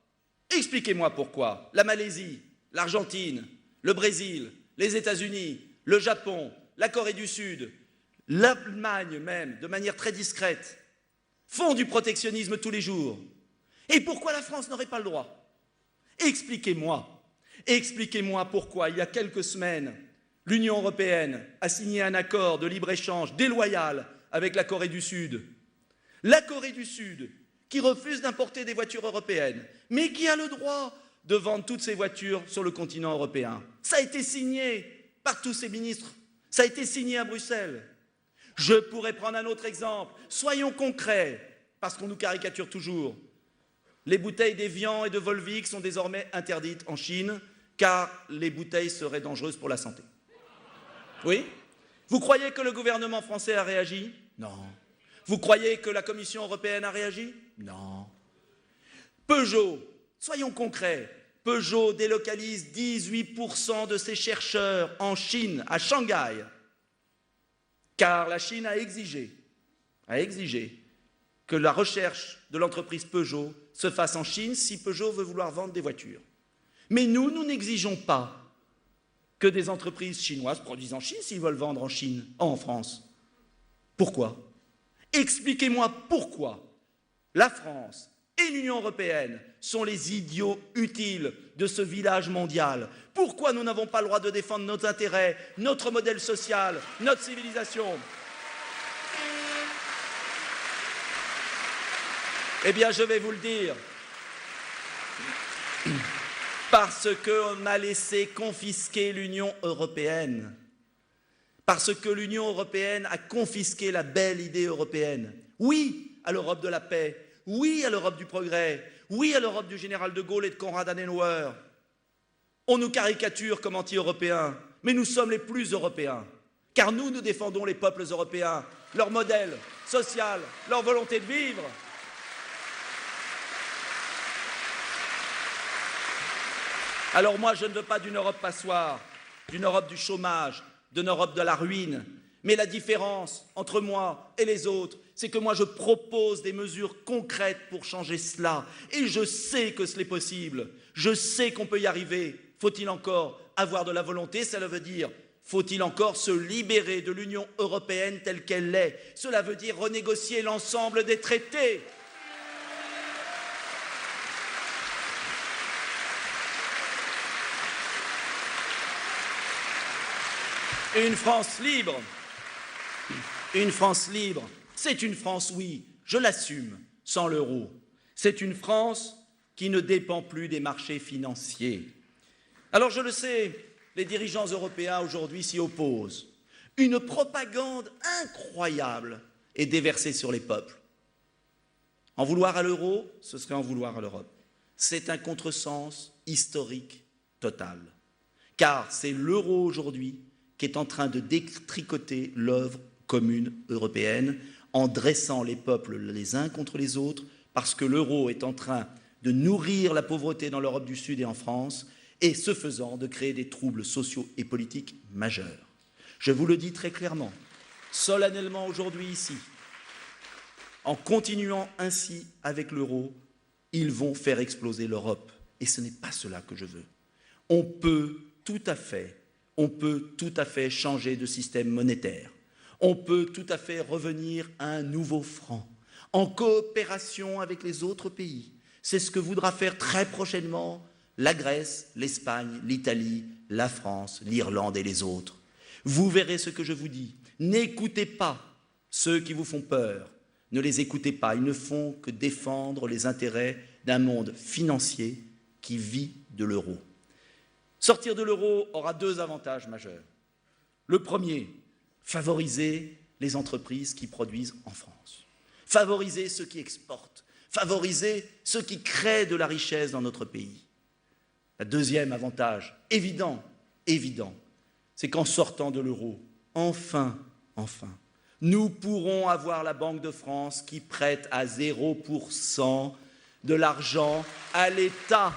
Expliquez-moi pourquoi. La Malaisie, l'Argentine, le Brésil, les États-Unis, le Japon, la Corée du Sud, l'Allemagne même, de manière très discrète, font du protectionnisme tous les jours. Et pourquoi la France n'aurait pas le droit? Expliquez-moi pourquoi, il y a quelques semaines, l'Union européenne a signé un accord de libre-échange déloyal avec la Corée du Sud. La Corée du Sud, qui refuse d'importer des voitures européennes, mais qui a le droit de vendre toutes ses voitures sur le continent européen. Ça a été signé par tous ces ministres, ça a été signé à Bruxelles. Je pourrais prendre un autre exemple. Soyons concrets, parce qu'on nous caricature toujours. Les bouteilles d'Evian et de Volvic sont désormais interdites en Chine, car les bouteilles seraient dangereuses pour la santé. Oui? Vous croyez que le gouvernement français a réagi? Non. Vous croyez que la Commission européenne a réagi? Non. Peugeot, soyons concrets, Peugeot délocalise 18% de ses chercheurs en Chine, à Shanghai, car la Chine a exigé que la recherche de l'entreprise Peugeot se fasse en Chine si Peugeot veut vouloir vendre des voitures. Mais nous n'exigeons pas que des entreprises chinoises produisent en Chine s'ils veulent vendre en Chine, en France. Pourquoi? Expliquez-moi pourquoi la France et l'Union européenne sont les idiots utiles de ce village mondial. Pourquoi nous n'avons pas le droit de défendre nos intérêts, notre modèle social, notre civilisation? Eh bien, je vais vous le dire. Parce qu'on a laissé confisquer l'Union européenne. Parce que l'Union européenne a confisqué la belle idée européenne. Oui à l'Europe de la paix, oui à l'Europe du progrès, oui à l'Europe du général de Gaulle et de Konrad Adenauer. On nous caricature comme anti-européens, mais nous sommes les plus européens. Car nous défendons les peuples européens, leur modèle social, leur volonté de vivre. Alors moi, je ne veux pas d'une Europe passoire, d'une Europe du chômage, d'une Europe de la ruine. Mais la différence entre moi et les autres, c'est que moi, je propose des mesures concrètes pour changer cela. Et je sais que cela est possible. Je sais qu'on peut y arriver. Faut-il encore avoir de la volonté? Cela veut dire, faut-il encore se libérer de l'Union européenne telle qu'elle est? Cela veut dire renégocier l'ensemble des traités. Une France libre, c'est une France, oui, je l'assume, sans l'euro. C'est une France qui ne dépend plus des marchés financiers. Alors je le sais, les dirigeants européens aujourd'hui s'y opposent. Une propagande incroyable est déversée sur les peuples. En vouloir à l'euro, ce serait en vouloir à l'Europe. C'est un contresens historique total. Car c'est l'euro aujourd'hui qui est en train de détricoter l'œuvre commune européenne en dressant les peuples les uns contre les autres, parce que l'euro est en train de nourrir la pauvreté dans l'Europe du Sud et en France, et ce faisant de créer des troubles sociaux et politiques majeurs. Je vous le dis très clairement, solennellement aujourd'hui ici, En continuant ainsi avec l'euro, ils vont faire exploser l'Europe. Et ce n'est pas cela que je veux. On peut tout à fait changer de système monétaire. On peut tout à fait revenir à un nouveau franc, en coopération avec les autres pays. C'est ce que voudra faire très prochainement la Grèce, l'Espagne, l'Italie, la France, l'Irlande et les autres. Vous verrez ce que je vous dis. N'écoutez pas ceux qui vous font peur. Ne les écoutez pas. Ils ne font que défendre les intérêts d'un monde financier qui vit de l'euro. Sortir de l'euro aura deux avantages majeurs. Le premier, favoriser les entreprises qui produisent en France. Favoriser ceux qui exportent. Favoriser ceux qui créent de la richesse dans notre pays. Le deuxième avantage, évident, c'est qu'en sortant de l'euro, enfin, nous pourrons avoir la Banque de France qui prête à 0% de l'argent à l'État.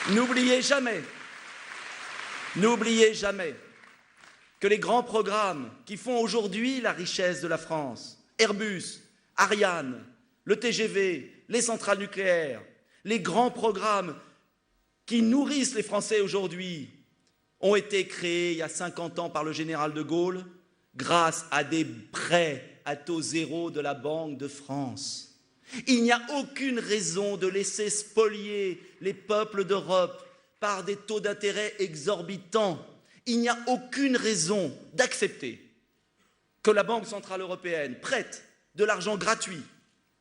N'oubliez jamais que les grands programmes qui font aujourd'hui la richesse de la France, Airbus, Ariane, le TGV, les centrales nucléaires, les grands programmes qui nourrissent les Français aujourd'hui, ont été créés il y a 50 ans par le général de Gaulle grâce à des prêts à taux zéro de la Banque de France. Il n'y a aucune raison de laisser spolier les peuples d'Europe par des taux d'intérêt exorbitants. Il n'y a aucune raison d'accepter que la Banque centrale européenne prête de l'argent gratuit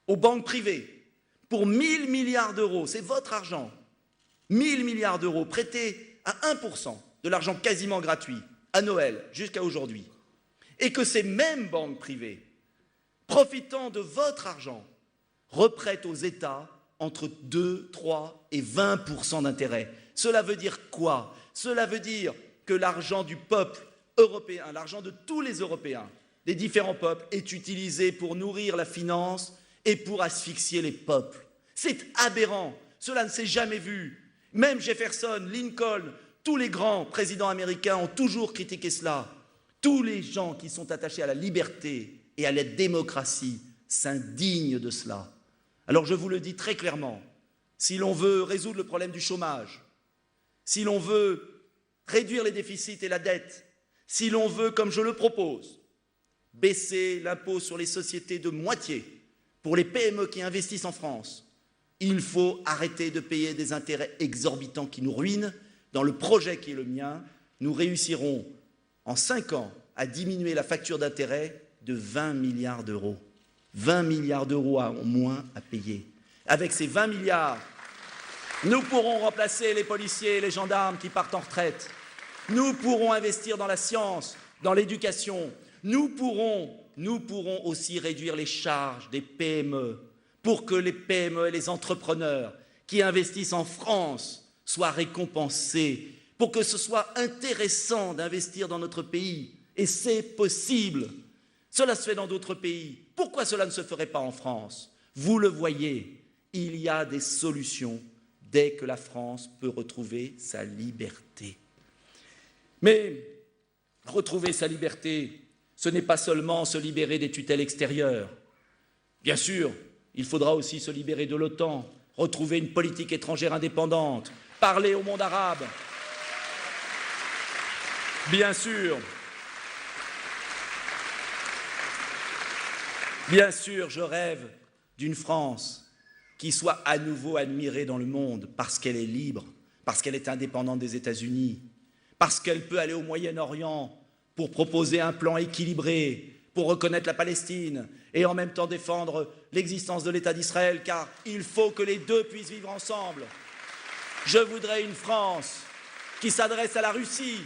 aux banques privées pour 1 000 milliards d'euros, c'est votre argent, 1 000 milliards d'euros prêtés à 1% de l'argent quasiment gratuit à Noël jusqu'à aujourd'hui, et que ces mêmes banques privées, profitant de votre argent, reprêtent aux États entre 2, 3 et 20% d'intérêt. Cela veut dire quoi? Cela veut dire que l'argent du peuple européen, l'argent de tous les Européens, des différents peuples, est utilisé pour nourrir la finance et pour asphyxier les peuples. C'est aberrant, cela ne s'est jamais vu. Même Jefferson, Lincoln, tous les grands présidents américains ont toujours critiqué cela. Tous les gens qui sont attachés à la liberté et à la démocratie s'indignent de cela. Alors je vous le dis très clairement, si l'on veut résoudre le problème du chômage, si l'on veut réduire les déficits et la dette, si l'on veut, comme je le propose, baisser l'impôt sur les sociétés de moitié pour les PME qui investissent en France, il faut arrêter de payer des intérêts exorbitants qui nous ruinent. Dans le projet qui est le mien, nous réussirons en 5 ans à diminuer la facture d'intérêt de 20 milliards d'euros. 20 milliards d'euros en moins à payer. Avec ces 20 milliards, nous pourrons remplacer les policiers et les gendarmes qui partent en retraite. Nous pourrons investir dans la science, dans l'éducation. Nous pourrons aussi réduire les charges des PME pour que les PME et les entrepreneurs qui investissent en France soient récompensés, pour que ce soit intéressant d'investir dans notre pays. Et c'est possible. Cela se fait dans d'autres pays. Pourquoi cela ne se ferait pas en France? Vous le voyez, il y a des solutions dès que la France peut retrouver sa liberté. Mais retrouver sa liberté, ce n'est pas seulement se libérer des tutelles extérieures. Bien sûr, il faudra aussi se libérer de l'OTAN, retrouver une politique étrangère indépendante, parler au monde arabe. Bien sûr, je rêve d'une France qui soit à nouveau admirée dans le monde parce qu'elle est libre, parce qu'elle est indépendante des États-Unis, parce qu'elle peut aller au Moyen-Orient pour proposer un plan équilibré, pour reconnaître la Palestine et en même temps défendre l'existence de l'État d'Israël, car il faut que les deux puissent vivre ensemble. Je voudrais une France qui s'adresse à la Russie,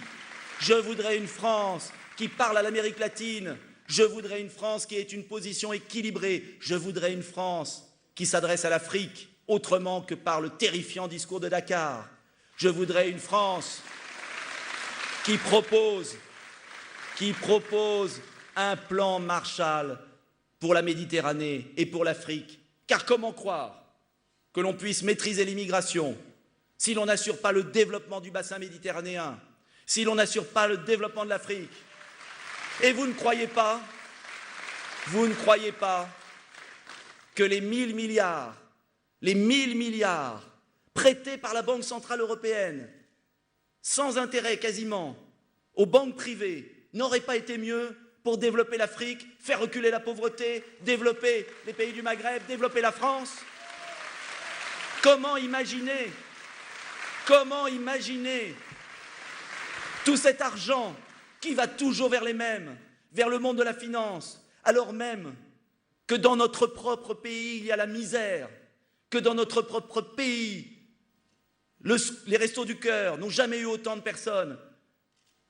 je voudrais une France qui parle à l'Amérique latine, je voudrais une France qui ait une position équilibrée, je voudrais une France qui s'adresse à l'Afrique autrement que par le terrifiant discours de Dakar. Je voudrais une France qui propose un plan Marshall pour la Méditerranée et pour l'Afrique. Car comment croire que l'on puisse maîtriser l'immigration si l'on n'assure pas le développement du bassin méditerranéen, si l'on n'assure pas le développement de l'Afrique. Et vous ne croyez pas que les 1000 milliards prêtés par la Banque centrale européenne, sans intérêt quasiment, aux banques privées, n'auraient pas été mieux pour développer l'Afrique, faire reculer la pauvreté, développer les pays du Maghreb, développer la France? Comment imaginer tout cet argent qui va toujours vers les mêmes, vers le monde de la finance, alors même que dans notre propre pays, il y a la misère, que dans notre propre pays, les restos du cœur n'ont jamais eu autant de personnes?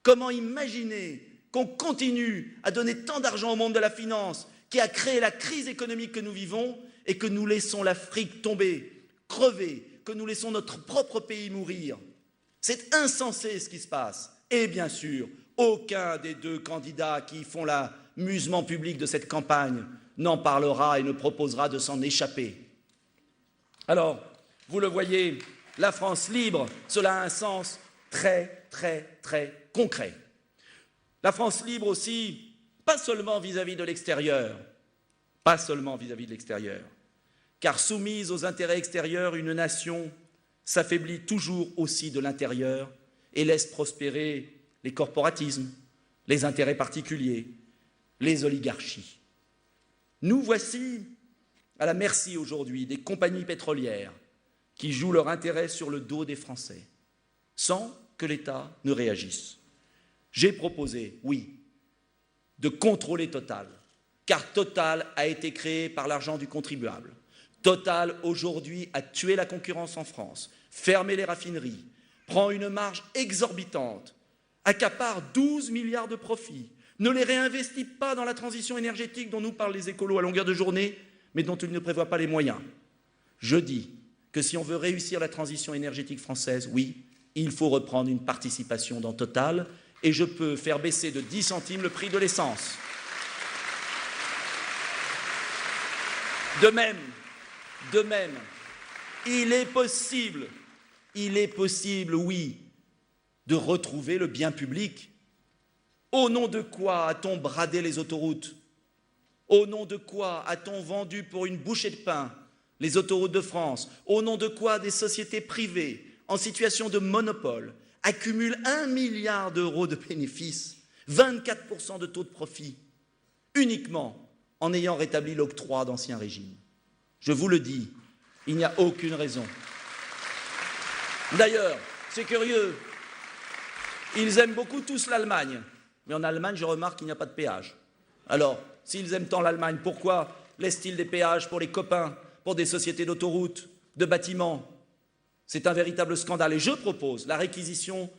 Comment imaginer qu'on continue à donner tant d'argent au monde de la finance, qui a créé la crise économique que nous vivons, et que nous laissons l'Afrique tomber, crever, que nous laissons notre propre pays mourir? C'est insensé ce qui se passe. Et bien sûr, aucun des deux candidats qui font l'amusement public de cette campagne n'en parlera et ne proposera de s'en échapper. Alors, vous le voyez, la France libre, cela a un sens très, très, très concret. La France libre aussi, pas seulement vis-à-vis de l'extérieur, car soumise aux intérêts extérieurs, une nation s'affaiblit toujours aussi de l'intérieur et laisse prospérer les corporatismes, les intérêts particuliers, les oligarchies. Nous voici à la merci aujourd'hui des compagnies pétrolières qui jouent leur intérêt sur le dos des Français, sans que l'État ne réagisse. J'ai proposé, oui, de contrôler Total, car Total a été créé par l'argent du contribuable. Total, aujourd'hui, a tué la concurrence en France, fermé les raffineries, prend une marge exorbitante, accapare 12 milliards de profits, ne les réinvestit pas dans la transition énergétique dont nous parlent les écolos à longueur de journée, mais dont il ne prévoit pas les moyens. Je dis que si on veut réussir la transition énergétique française, oui, il faut reprendre une participation dans Total, et je peux faire baisser de 10 centimes le prix de l'essence. De même, il est possible, oui, de retrouver le bien public. Au nom de quoi a-t-on bradé les autoroutes? Au nom de quoi a-t-on vendu pour une bouchée de pain les autoroutes de France? Au nom de quoi des sociétés privées en situation de monopole accumulent 1 milliard d'euros de bénéfices, 24% de taux de profit, uniquement en ayant rétabli l'octroi d'anciens régimes? Je vous le dis, il n'y a aucune raison. D'ailleurs, c'est curieux, ils aiment beaucoup tous l'Allemagne, mais en Allemagne, je remarque qu'il n'y a pas de péage. Alors, s'ils aiment tant l'Allemagne, pourquoi laissent-ils des péages pour les copains, pour des sociétés d'autoroutes, de bâtiments? C'est un véritable scandale. Et je propose la réquisition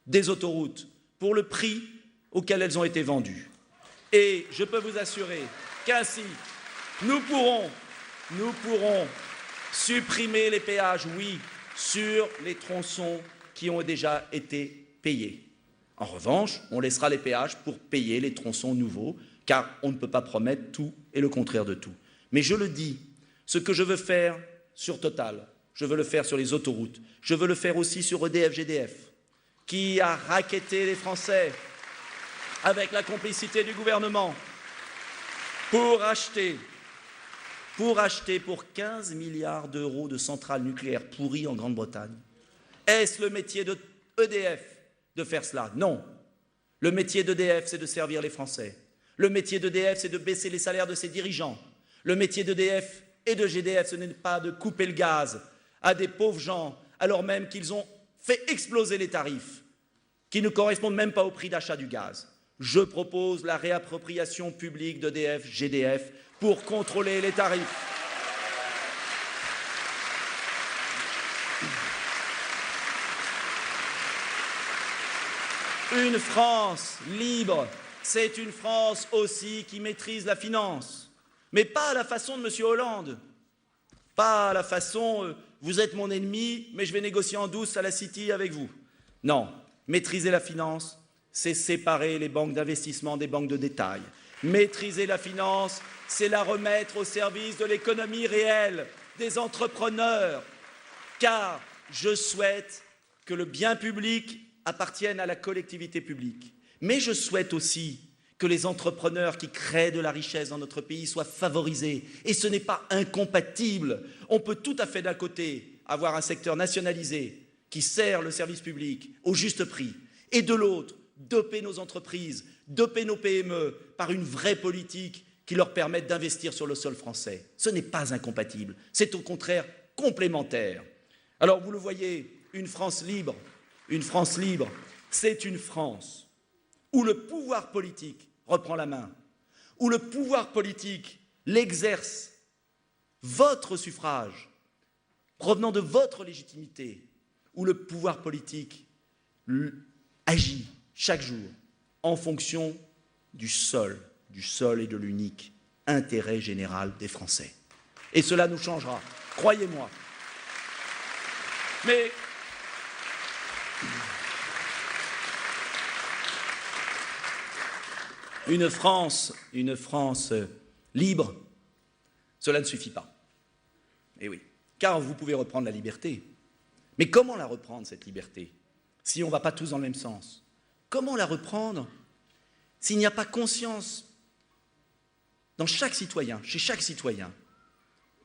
des autoroutes pour le prix auquel elles ont été vendues. Et je peux vous assurer qu'ainsi, nous pourrons supprimer les péages, oui, sur les tronçons qui ont déjà été payés. En revanche, on laissera les péages pour payer les tronçons nouveaux, car on ne peut pas promettre tout et le contraire de tout. Mais je le dis, ce que je veux faire sur Total, je veux le faire sur les autoroutes, je veux le faire aussi sur EDF-GDF, qui a racketté les Français avec la complicité du gouvernement pour acheter pour 15 milliards d'euros de centrales nucléaires pourries en Grande-Bretagne. Est-ce le métier de EDF de faire cela? Non. Le métier d'EDF, c'est de servir les Français. Le métier d'EDF, c'est de baisser les salaires de ses dirigeants. Le métier d'EDF et de GDF, ce n'est pas de couper le gaz à des pauvres gens, alors même qu'ils ont fait exploser les tarifs, qui ne correspondent même pas au prix d'achat du gaz. Je propose la réappropriation publique d'EDF, GDF, pour contrôler les tarifs. Une France libre, c'est une France aussi qui maîtrise la finance, mais pas à la façon de M. Hollande, pas à la façon vous êtes mon ennemi, mais je vais négocier en douce à la City avec vous. Non, maîtriser la finance, c'est séparer les banques d'investissement des banques de détail. Maîtriser la finance, c'est la remettre au service de l'économie réelle, des entrepreneurs, car je souhaite que le bien public appartiennent à la collectivité publique. Mais je souhaite aussi que les entrepreneurs qui créent de la richesse dans notre pays soient favorisés. Et ce n'est pas incompatible. On peut tout à fait d'un côté avoir un secteur nationalisé qui sert le service public au juste prix, et de l'autre, doper nos entreprises, doper nos PME par une vraie politique qui leur permette d'investir sur le sol français. Ce n'est pas incompatible, c'est au contraire complémentaire. Alors vous le voyez, une France libre, c'est une France où le pouvoir politique reprend la main, où le pouvoir politique l'exerce, votre suffrage, provenant de votre légitimité, où le pouvoir politique agit chaque jour en fonction du seul et de l'unique intérêt général des Français. Et cela nous changera, croyez-moi. Mais une France libre, cela ne suffit pas. Eh oui, car vous pouvez reprendre la liberté. Mais comment la reprendre, cette liberté, si on ne va pas tous dans le même sens? Comment la reprendre s'il n'y a pas conscience dans chaque citoyen, chez chaque citoyen,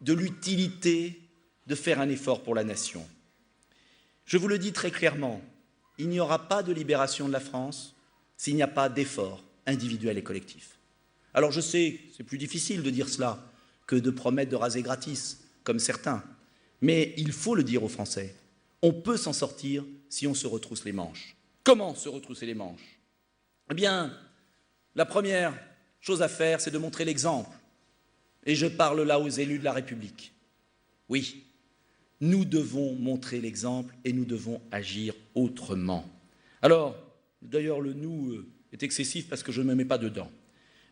de l'utilité de faire un effort pour la nation? Je vous le dis très clairement, il n'y aura pas de libération de la France s'il n'y a pas d'effort individuel et collectif. Alors je sais, c'est plus difficile de dire cela que de promettre de raser gratis, comme certains, mais il faut le dire aux Français. On peut s'en sortir si on se retrousse les manches. Comment se retrousser les manches? Eh bien, la première chose à faire, c'est de montrer l'exemple. Et je parle là aux élus de la République. Oui, nous devons montrer l'exemple et nous devons agir autrement. Alors, d'ailleurs, le « nous » est excessif parce que je ne me mets pas dedans.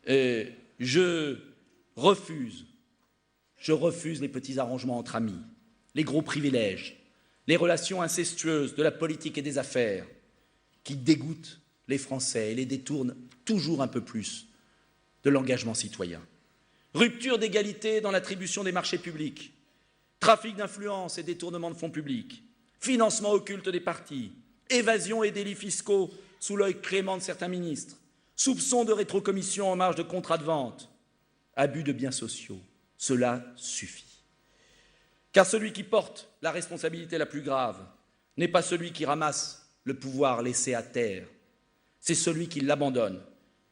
Je refuse les petits arrangements entre amis, les gros privilèges, les relations incestueuses de la politique et des affaires qui dégoûtent les Français et les détournent toujours un peu plus de l'engagement citoyen. Rupture d'égalité dans l'attribution des marchés publics, trafic d'influence et détournement de fonds publics, financement occulte des partis, évasion et délits fiscaux sous l'œil clément de certains ministres, soupçons de rétrocommission en marge de contrats de vente, abus de biens sociaux, cela suffit. Car celui qui porte la responsabilité la plus grave n'est pas celui qui ramasse le pouvoir laissé à terre, c'est celui qui l'abandonne,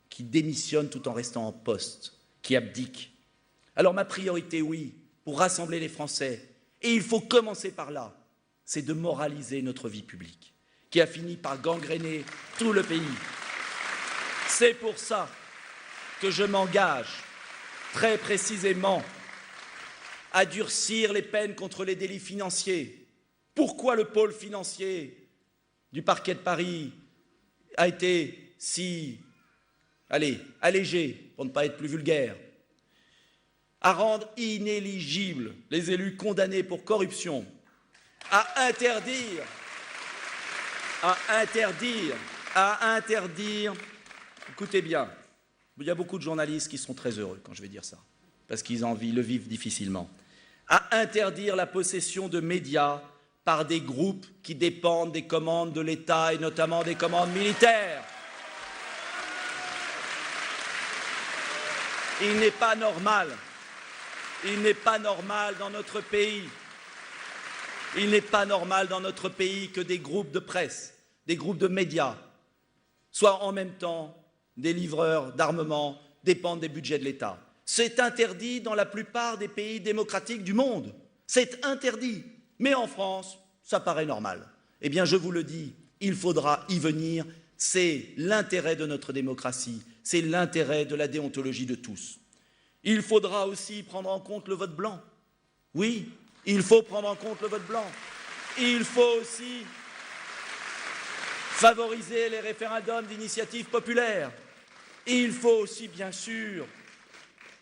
qui démissionne tout en restant en poste, qui abdique. Alors ma priorité, oui, pour rassembler les Français, et il faut commencer par là, c'est de moraliser notre vie publique, qui a fini par gangréner tout le pays. C'est pour ça que je m'engage très précisément à durcir les peines contre les délits financiers. Pourquoi le pôle financier du parquet de Paris a été si, allégé, pour ne pas être plus vulgaire, à rendre inéligibles les élus condamnés pour corruption, à interdire, écoutez bien, il y a beaucoup de journalistes qui sont très heureux quand je vais dire ça, parce qu'ils le vivent difficilement, à interdire la possession de médias par des groupes qui dépendent des commandes de l'État et notamment des commandes militaires. Il n'est pas normal dans notre pays, que des groupes de presse, des groupes de médias soient en même temps des livreurs d'armement, dépendent des budgets de l'État. C'est interdit dans la plupart des pays démocratiques du monde. C'est interdit. Mais en France, ça paraît normal. Eh bien, je vous le dis, il faudra y venir. C'est l'intérêt de notre démocratie. C'est l'intérêt de la déontologie de tous. Il faudra aussi prendre en compte le vote blanc. Oui, il faut prendre en compte le vote blanc. Il faut aussi favoriser les référendums d'initiative populaire. Il faut aussi, bien sûr,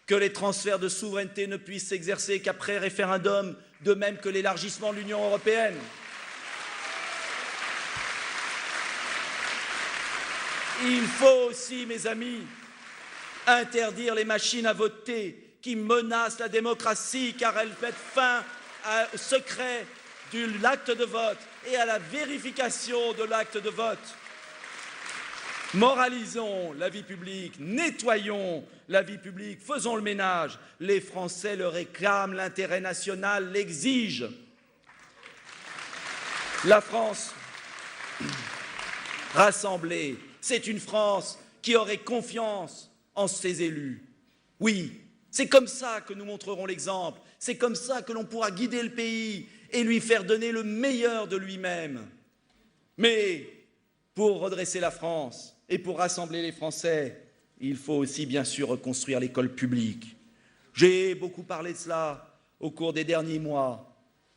que les transferts de souveraineté ne puissent s'exercer qu'après référendum, de même que l'élargissement de l'Union européenne. Il faut aussi, mes amis, interdire les machines à voter qui menacent la démocratie car elles mettent fin au secret de l'acte de vote et à la vérification de l'acte de vote. Moralisons la vie publique, nettoyons la vie publique, faisons le ménage. Les Français le réclament, l'intérêt national l'exige. La France rassemblée, c'est une France qui aurait confiance en ses élus. Oui, c'est comme ça que nous montrerons l'exemple, c'est comme ça que l'on pourra guider le pays et lui faire donner le meilleur de lui-même. Mais pour redresser la France et pour rassembler les Français, il faut aussi bien sûr reconstruire l'école publique. J'ai beaucoup parlé de cela au cours des derniers mois.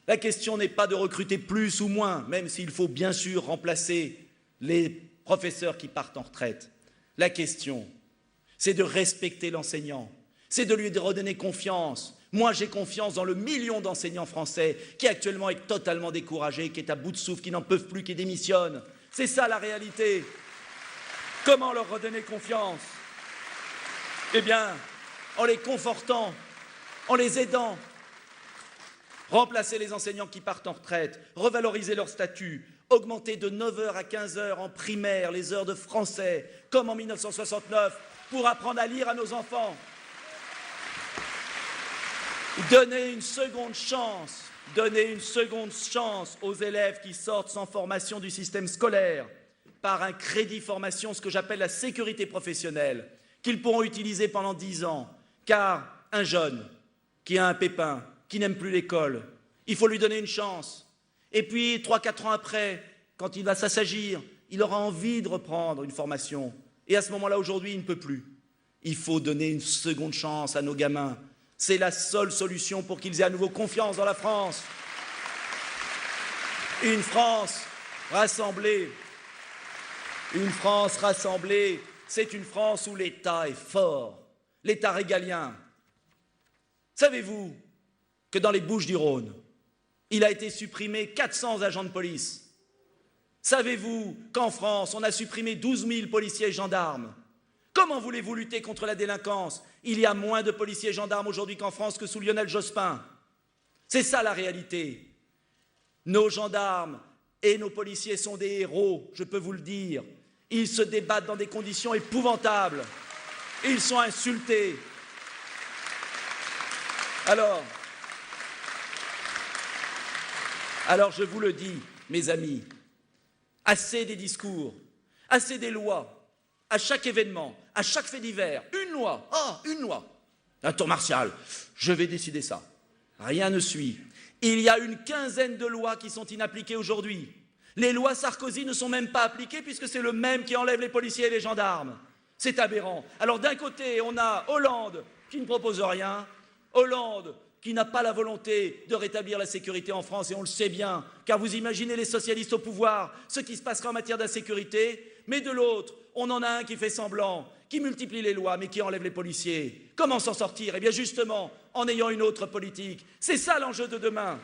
La question n'est pas de recruter plus ou moins, même s'il faut bien sûr remplacer les professeurs qui partent en retraite. La question, c'est de respecter l'enseignant, c'est de lui redonner confiance. Moi, j'ai confiance dans le million d'enseignants français qui actuellement est totalement découragé, qui est à bout de souffle, qui n'en peuvent plus, qui démissionnent. C'est ça la réalité. Comment leur redonner confiance? Eh bien, en les confortant, en les aidant. Remplacer les enseignants qui partent en retraite, revaloriser leur statut, augmenter de 9h à 15h en primaire les heures de français, comme en 1969, pour apprendre à lire à nos enfants. Donner une seconde chance aux élèves qui sortent sans formation du système scolaire, par un crédit formation, ce que j'appelle la sécurité professionnelle, qu'ils pourront utiliser pendant 10 ans, car un jeune qui a un pépin, qui n'aime plus l'école, il faut lui donner une chance. Et puis, 3-4 ans après, quand il va s'assagir, il aura envie de reprendre une formation. Et à ce moment-là, aujourd'hui, il ne peut plus. Il faut donner une seconde chance à nos gamins. C'est la seule solution pour qu'ils aient à nouveau confiance dans la France. Une France rassemblée, c'est une France où l'État est fort, l'État régalien. Savez-vous que dans les Bouches-du-Rhône, il a été supprimé 400 agents de police? Savez-vous qu'en France, on a supprimé 12 000 policiers et gendarmes? Comment voulez-vous lutter contre la délinquance? Il y a moins de policiers et gendarmes aujourd'hui qu'en France que sous Lionel Jospin. C'est ça la réalité. Nos gendarmes et nos policiers sont des héros, je peux vous le dire. Ils se débattent dans des conditions épouvantables. Ils sont insultés. Alors je vous le dis, mes amis, assez des discours, assez des lois, à chaque événement, à chaque fait divers, une loi, un tour martial, je vais décider ça. Rien ne suit. Il y a une quinzaine de lois qui sont inappliquées aujourd'hui. Les lois Sarkozy ne sont même pas appliquées puisque c'est le même qui enlève les policiers et les gendarmes. C'est aberrant. Alors d'un côté, on a Hollande qui ne propose rien, Hollande qui n'a pas la volonté de rétablir la sécurité en France, et on le sait bien, car vous imaginez les socialistes au pouvoir, ce qui se passera en matière d'insécurité, mais de l'autre, on en a un qui fait semblant, qui multiplie les lois, mais qui enlève les policiers. Comment s'en sortir? Eh bien justement, en ayant une autre politique. C'est ça l'enjeu de demain.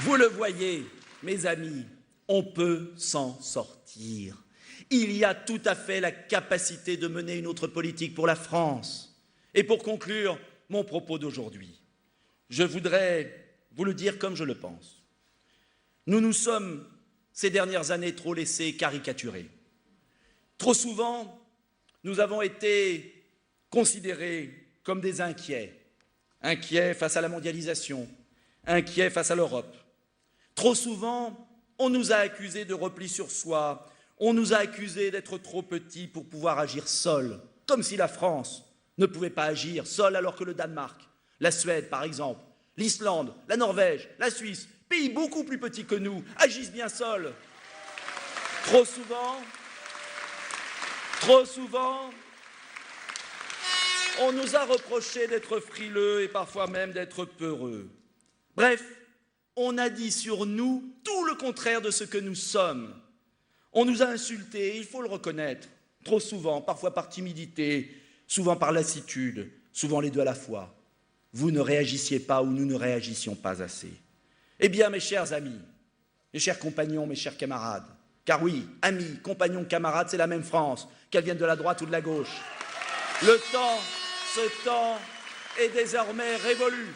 Vous le voyez, mes amis, on peut s'en sortir. Il y a tout à fait la capacité de mener une autre politique pour la France. Et pour conclure mon propos d'aujourd'hui, je voudrais vous le dire comme je le pense. Nous nous sommes, ces dernières années, trop laissés caricaturer. Trop souvent, nous avons été considérés comme des inquiets. Inquiets face à la mondialisation, inquiets face à l'Europe. Trop souvent, on nous a accusés de repli sur soi, on nous a accusés d'être trop petits pour pouvoir agir seuls, comme si la France ne pouvait pas agir seule alors que le Danemark, la Suède par exemple, l'Islande, la Norvège, la Suisse, pays beaucoup plus petits que nous, agissent bien seuls. Trop souvent, on nous a reproché d'être frileux et parfois même d'être peureux. Bref, on a dit sur nous tout le contraire de ce que nous sommes. On nous a insultés, il faut le reconnaître, trop souvent, parfois par timidité, souvent par lassitude, souvent les deux à la fois. Vous ne réagissiez pas ou nous ne réagissions pas assez. Eh bien, mes chers amis, mes chers compagnons, mes chers camarades, Car oui, amis, compagnons, camarades, c'est la même France, qu'elle vienne de la droite ou de la gauche. Ce temps est désormais révolu.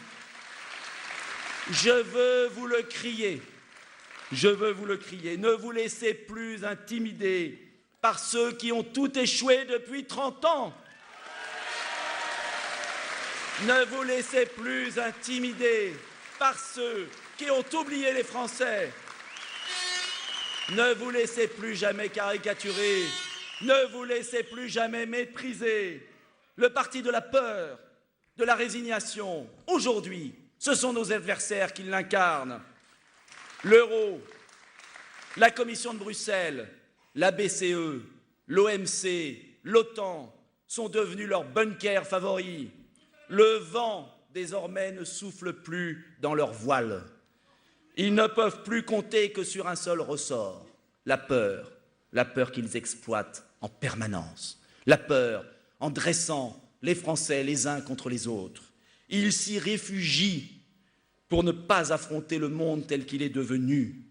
Je veux vous le crier. Je veux vous le crier. Ne vous laissez plus intimider par ceux qui ont tout échoué depuis 30 ans. Ne vous laissez plus intimider par ceux qui ont oublié les Français. Ne vous laissez plus jamais caricaturer. Ne vous laissez plus jamais mépriser. Le parti de la peur, de la résignation, aujourd'hui, ce sont nos adversaires qui l'incarnent. L'euro, la Commission de Bruxelles, la BCE, l'OMC, l'OTAN sont devenus leurs bunkers favoris. Le vent, désormais, ne souffle plus dans leurs voiles. Ils ne peuvent plus compter que sur un seul ressort, la peur qu'ils exploitent en permanence, la peur en dressant les Français les uns contre les autres. Ils s'y réfugient pour ne pas affronter le monde tel qu'il est devenu.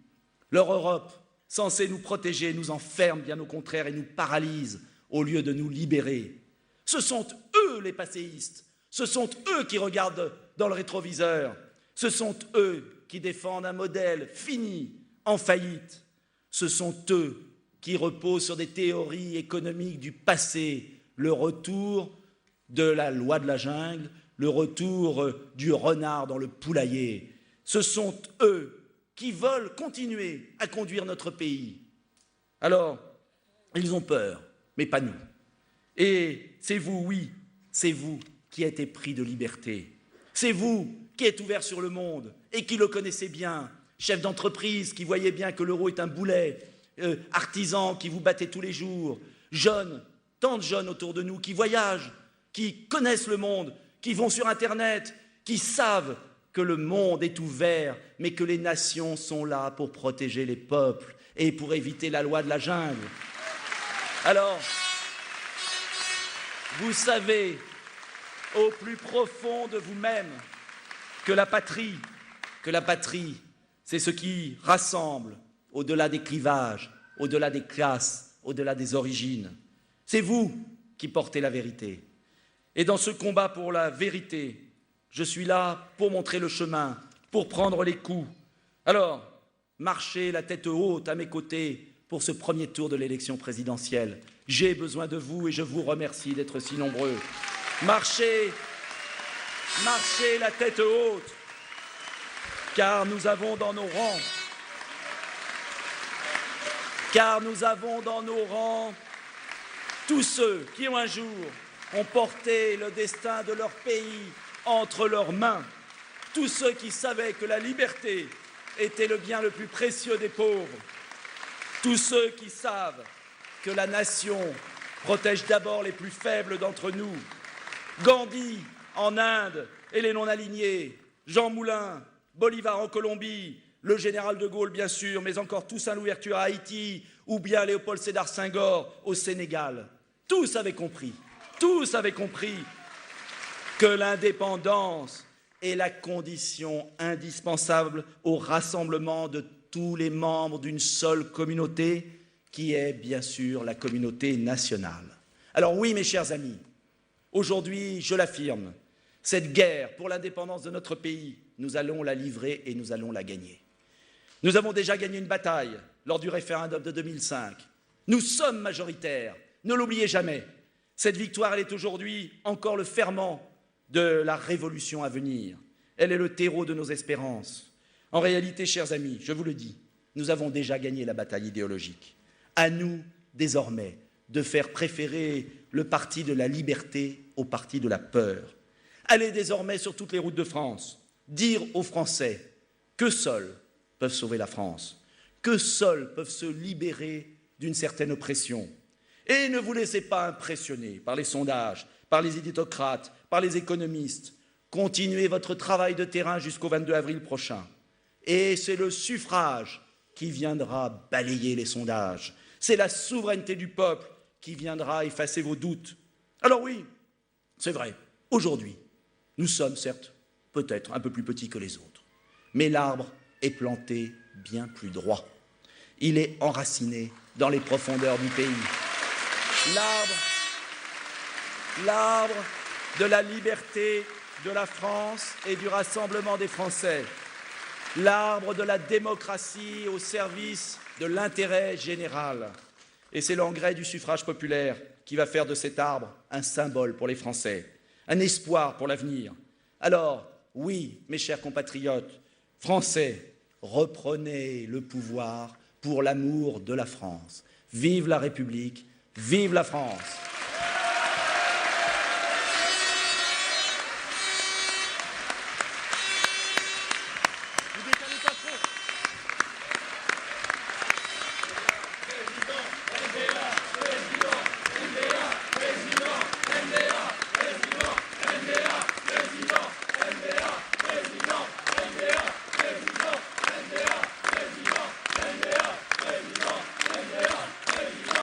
Leur Europe, censée nous protéger, nous enferme bien au contraire et nous paralyse au lieu de nous libérer. Ce sont eux les passéistes, ce sont eux qui regardent dans le rétroviseur, ce sont eux qui défendent un modèle fini, en faillite. Ce sont eux qui reposent sur des théories économiques du passé, le retour de la loi de la jungle, le retour du renard dans le poulailler. Ce sont eux qui veulent continuer à conduire notre pays. Alors, ils ont peur, mais pas nous. Et c'est vous, oui, c'est vous qui êtes épris de liberté. C'est vous qui êtes ouvert sur le monde et qui le connaissez bien. Chef d'entreprise qui voyait bien que l'euro est un boulet, artisans qui vous battez tous les jours, jeunes, tant de jeunes autour de nous qui voyagent, qui connaissent le monde, qui vont sur Internet, qui savent que le monde est ouvert, mais que les nations sont là pour protéger les peuples et pour éviter la loi de la jungle. Alors, vous savez au plus profond de vous-même que la patrie, c'est ce qui rassemble au-delà des clivages, au-delà des classes, au-delà des origines. C'est vous qui portez la vérité. Et dans ce combat pour la vérité, je suis là pour montrer le chemin, pour prendre les coups. Alors, marchez la tête haute à mes côtés pour ce premier tour de l'élection présidentielle. J'ai besoin de vous et je vous remercie d'être si nombreux. Marchez la tête haute, car nous avons dans nos rangs, tous ceux qui un jour ont porté le destin de leur pays entre leurs mains, tous ceux qui savaient que la liberté était le bien le plus précieux des pauvres, tous ceux qui savent que la nation protège d'abord les plus faibles d'entre nous. Gandhi en Inde et les non-alignés, Jean Moulin, Bolivar en Colombie, le général de Gaulle bien sûr, mais encore Toussaint Louverture à Haïti ou bien Léopold Sédar Senghor au Sénégal. Tous avaient compris que l'indépendance est la condition indispensable au rassemblement de tous les membres d'une seule communauté qui est bien sûr la communauté nationale. Alors oui, mes chers amis, aujourd'hui, je l'affirme, cette guerre pour l'indépendance de notre pays, nous allons la livrer et nous allons la gagner. Nous avons déjà gagné une bataille lors du référendum de 2005. Nous sommes majoritaires, ne l'oubliez jamais. Cette victoire, elle est aujourd'hui encore le ferment de la révolution à venir. Elle est le terreau de nos espérances. En réalité, chers amis, je vous le dis, nous avons déjà gagné la bataille idéologique. À nous, désormais, de faire préférer le parti de la liberté au parti de la peur. Allez désormais sur toutes les routes de France, dire aux Français que seuls peuvent sauver la France, que seuls peuvent se libérer d'une certaine oppression. Et ne vous laissez pas impressionner par les sondages, par les idiotocrates, par les économistes. Continuez votre travail de terrain jusqu'au 22 avril prochain. Et c'est le suffrage qui viendra balayer les sondages. C'est la souveraineté du peuple qui viendra effacer vos doutes. Alors oui, c'est vrai, aujourd'hui, nous sommes certes peut-être un peu plus petits que les autres, mais l'arbre est planté bien plus droit. Il est enraciné dans les profondeurs du pays. L'arbre de la liberté de la France et du rassemblement des Français. L'arbre de la démocratie au service de l'intérêt général. Et c'est l'engrais du suffrage populaire qui va faire de cet arbre un symbole pour les Français, un espoir pour l'avenir. Alors, oui, mes chers compatriotes français, reprenez le pouvoir pour l'amour de la France. Vive la République, vive la France!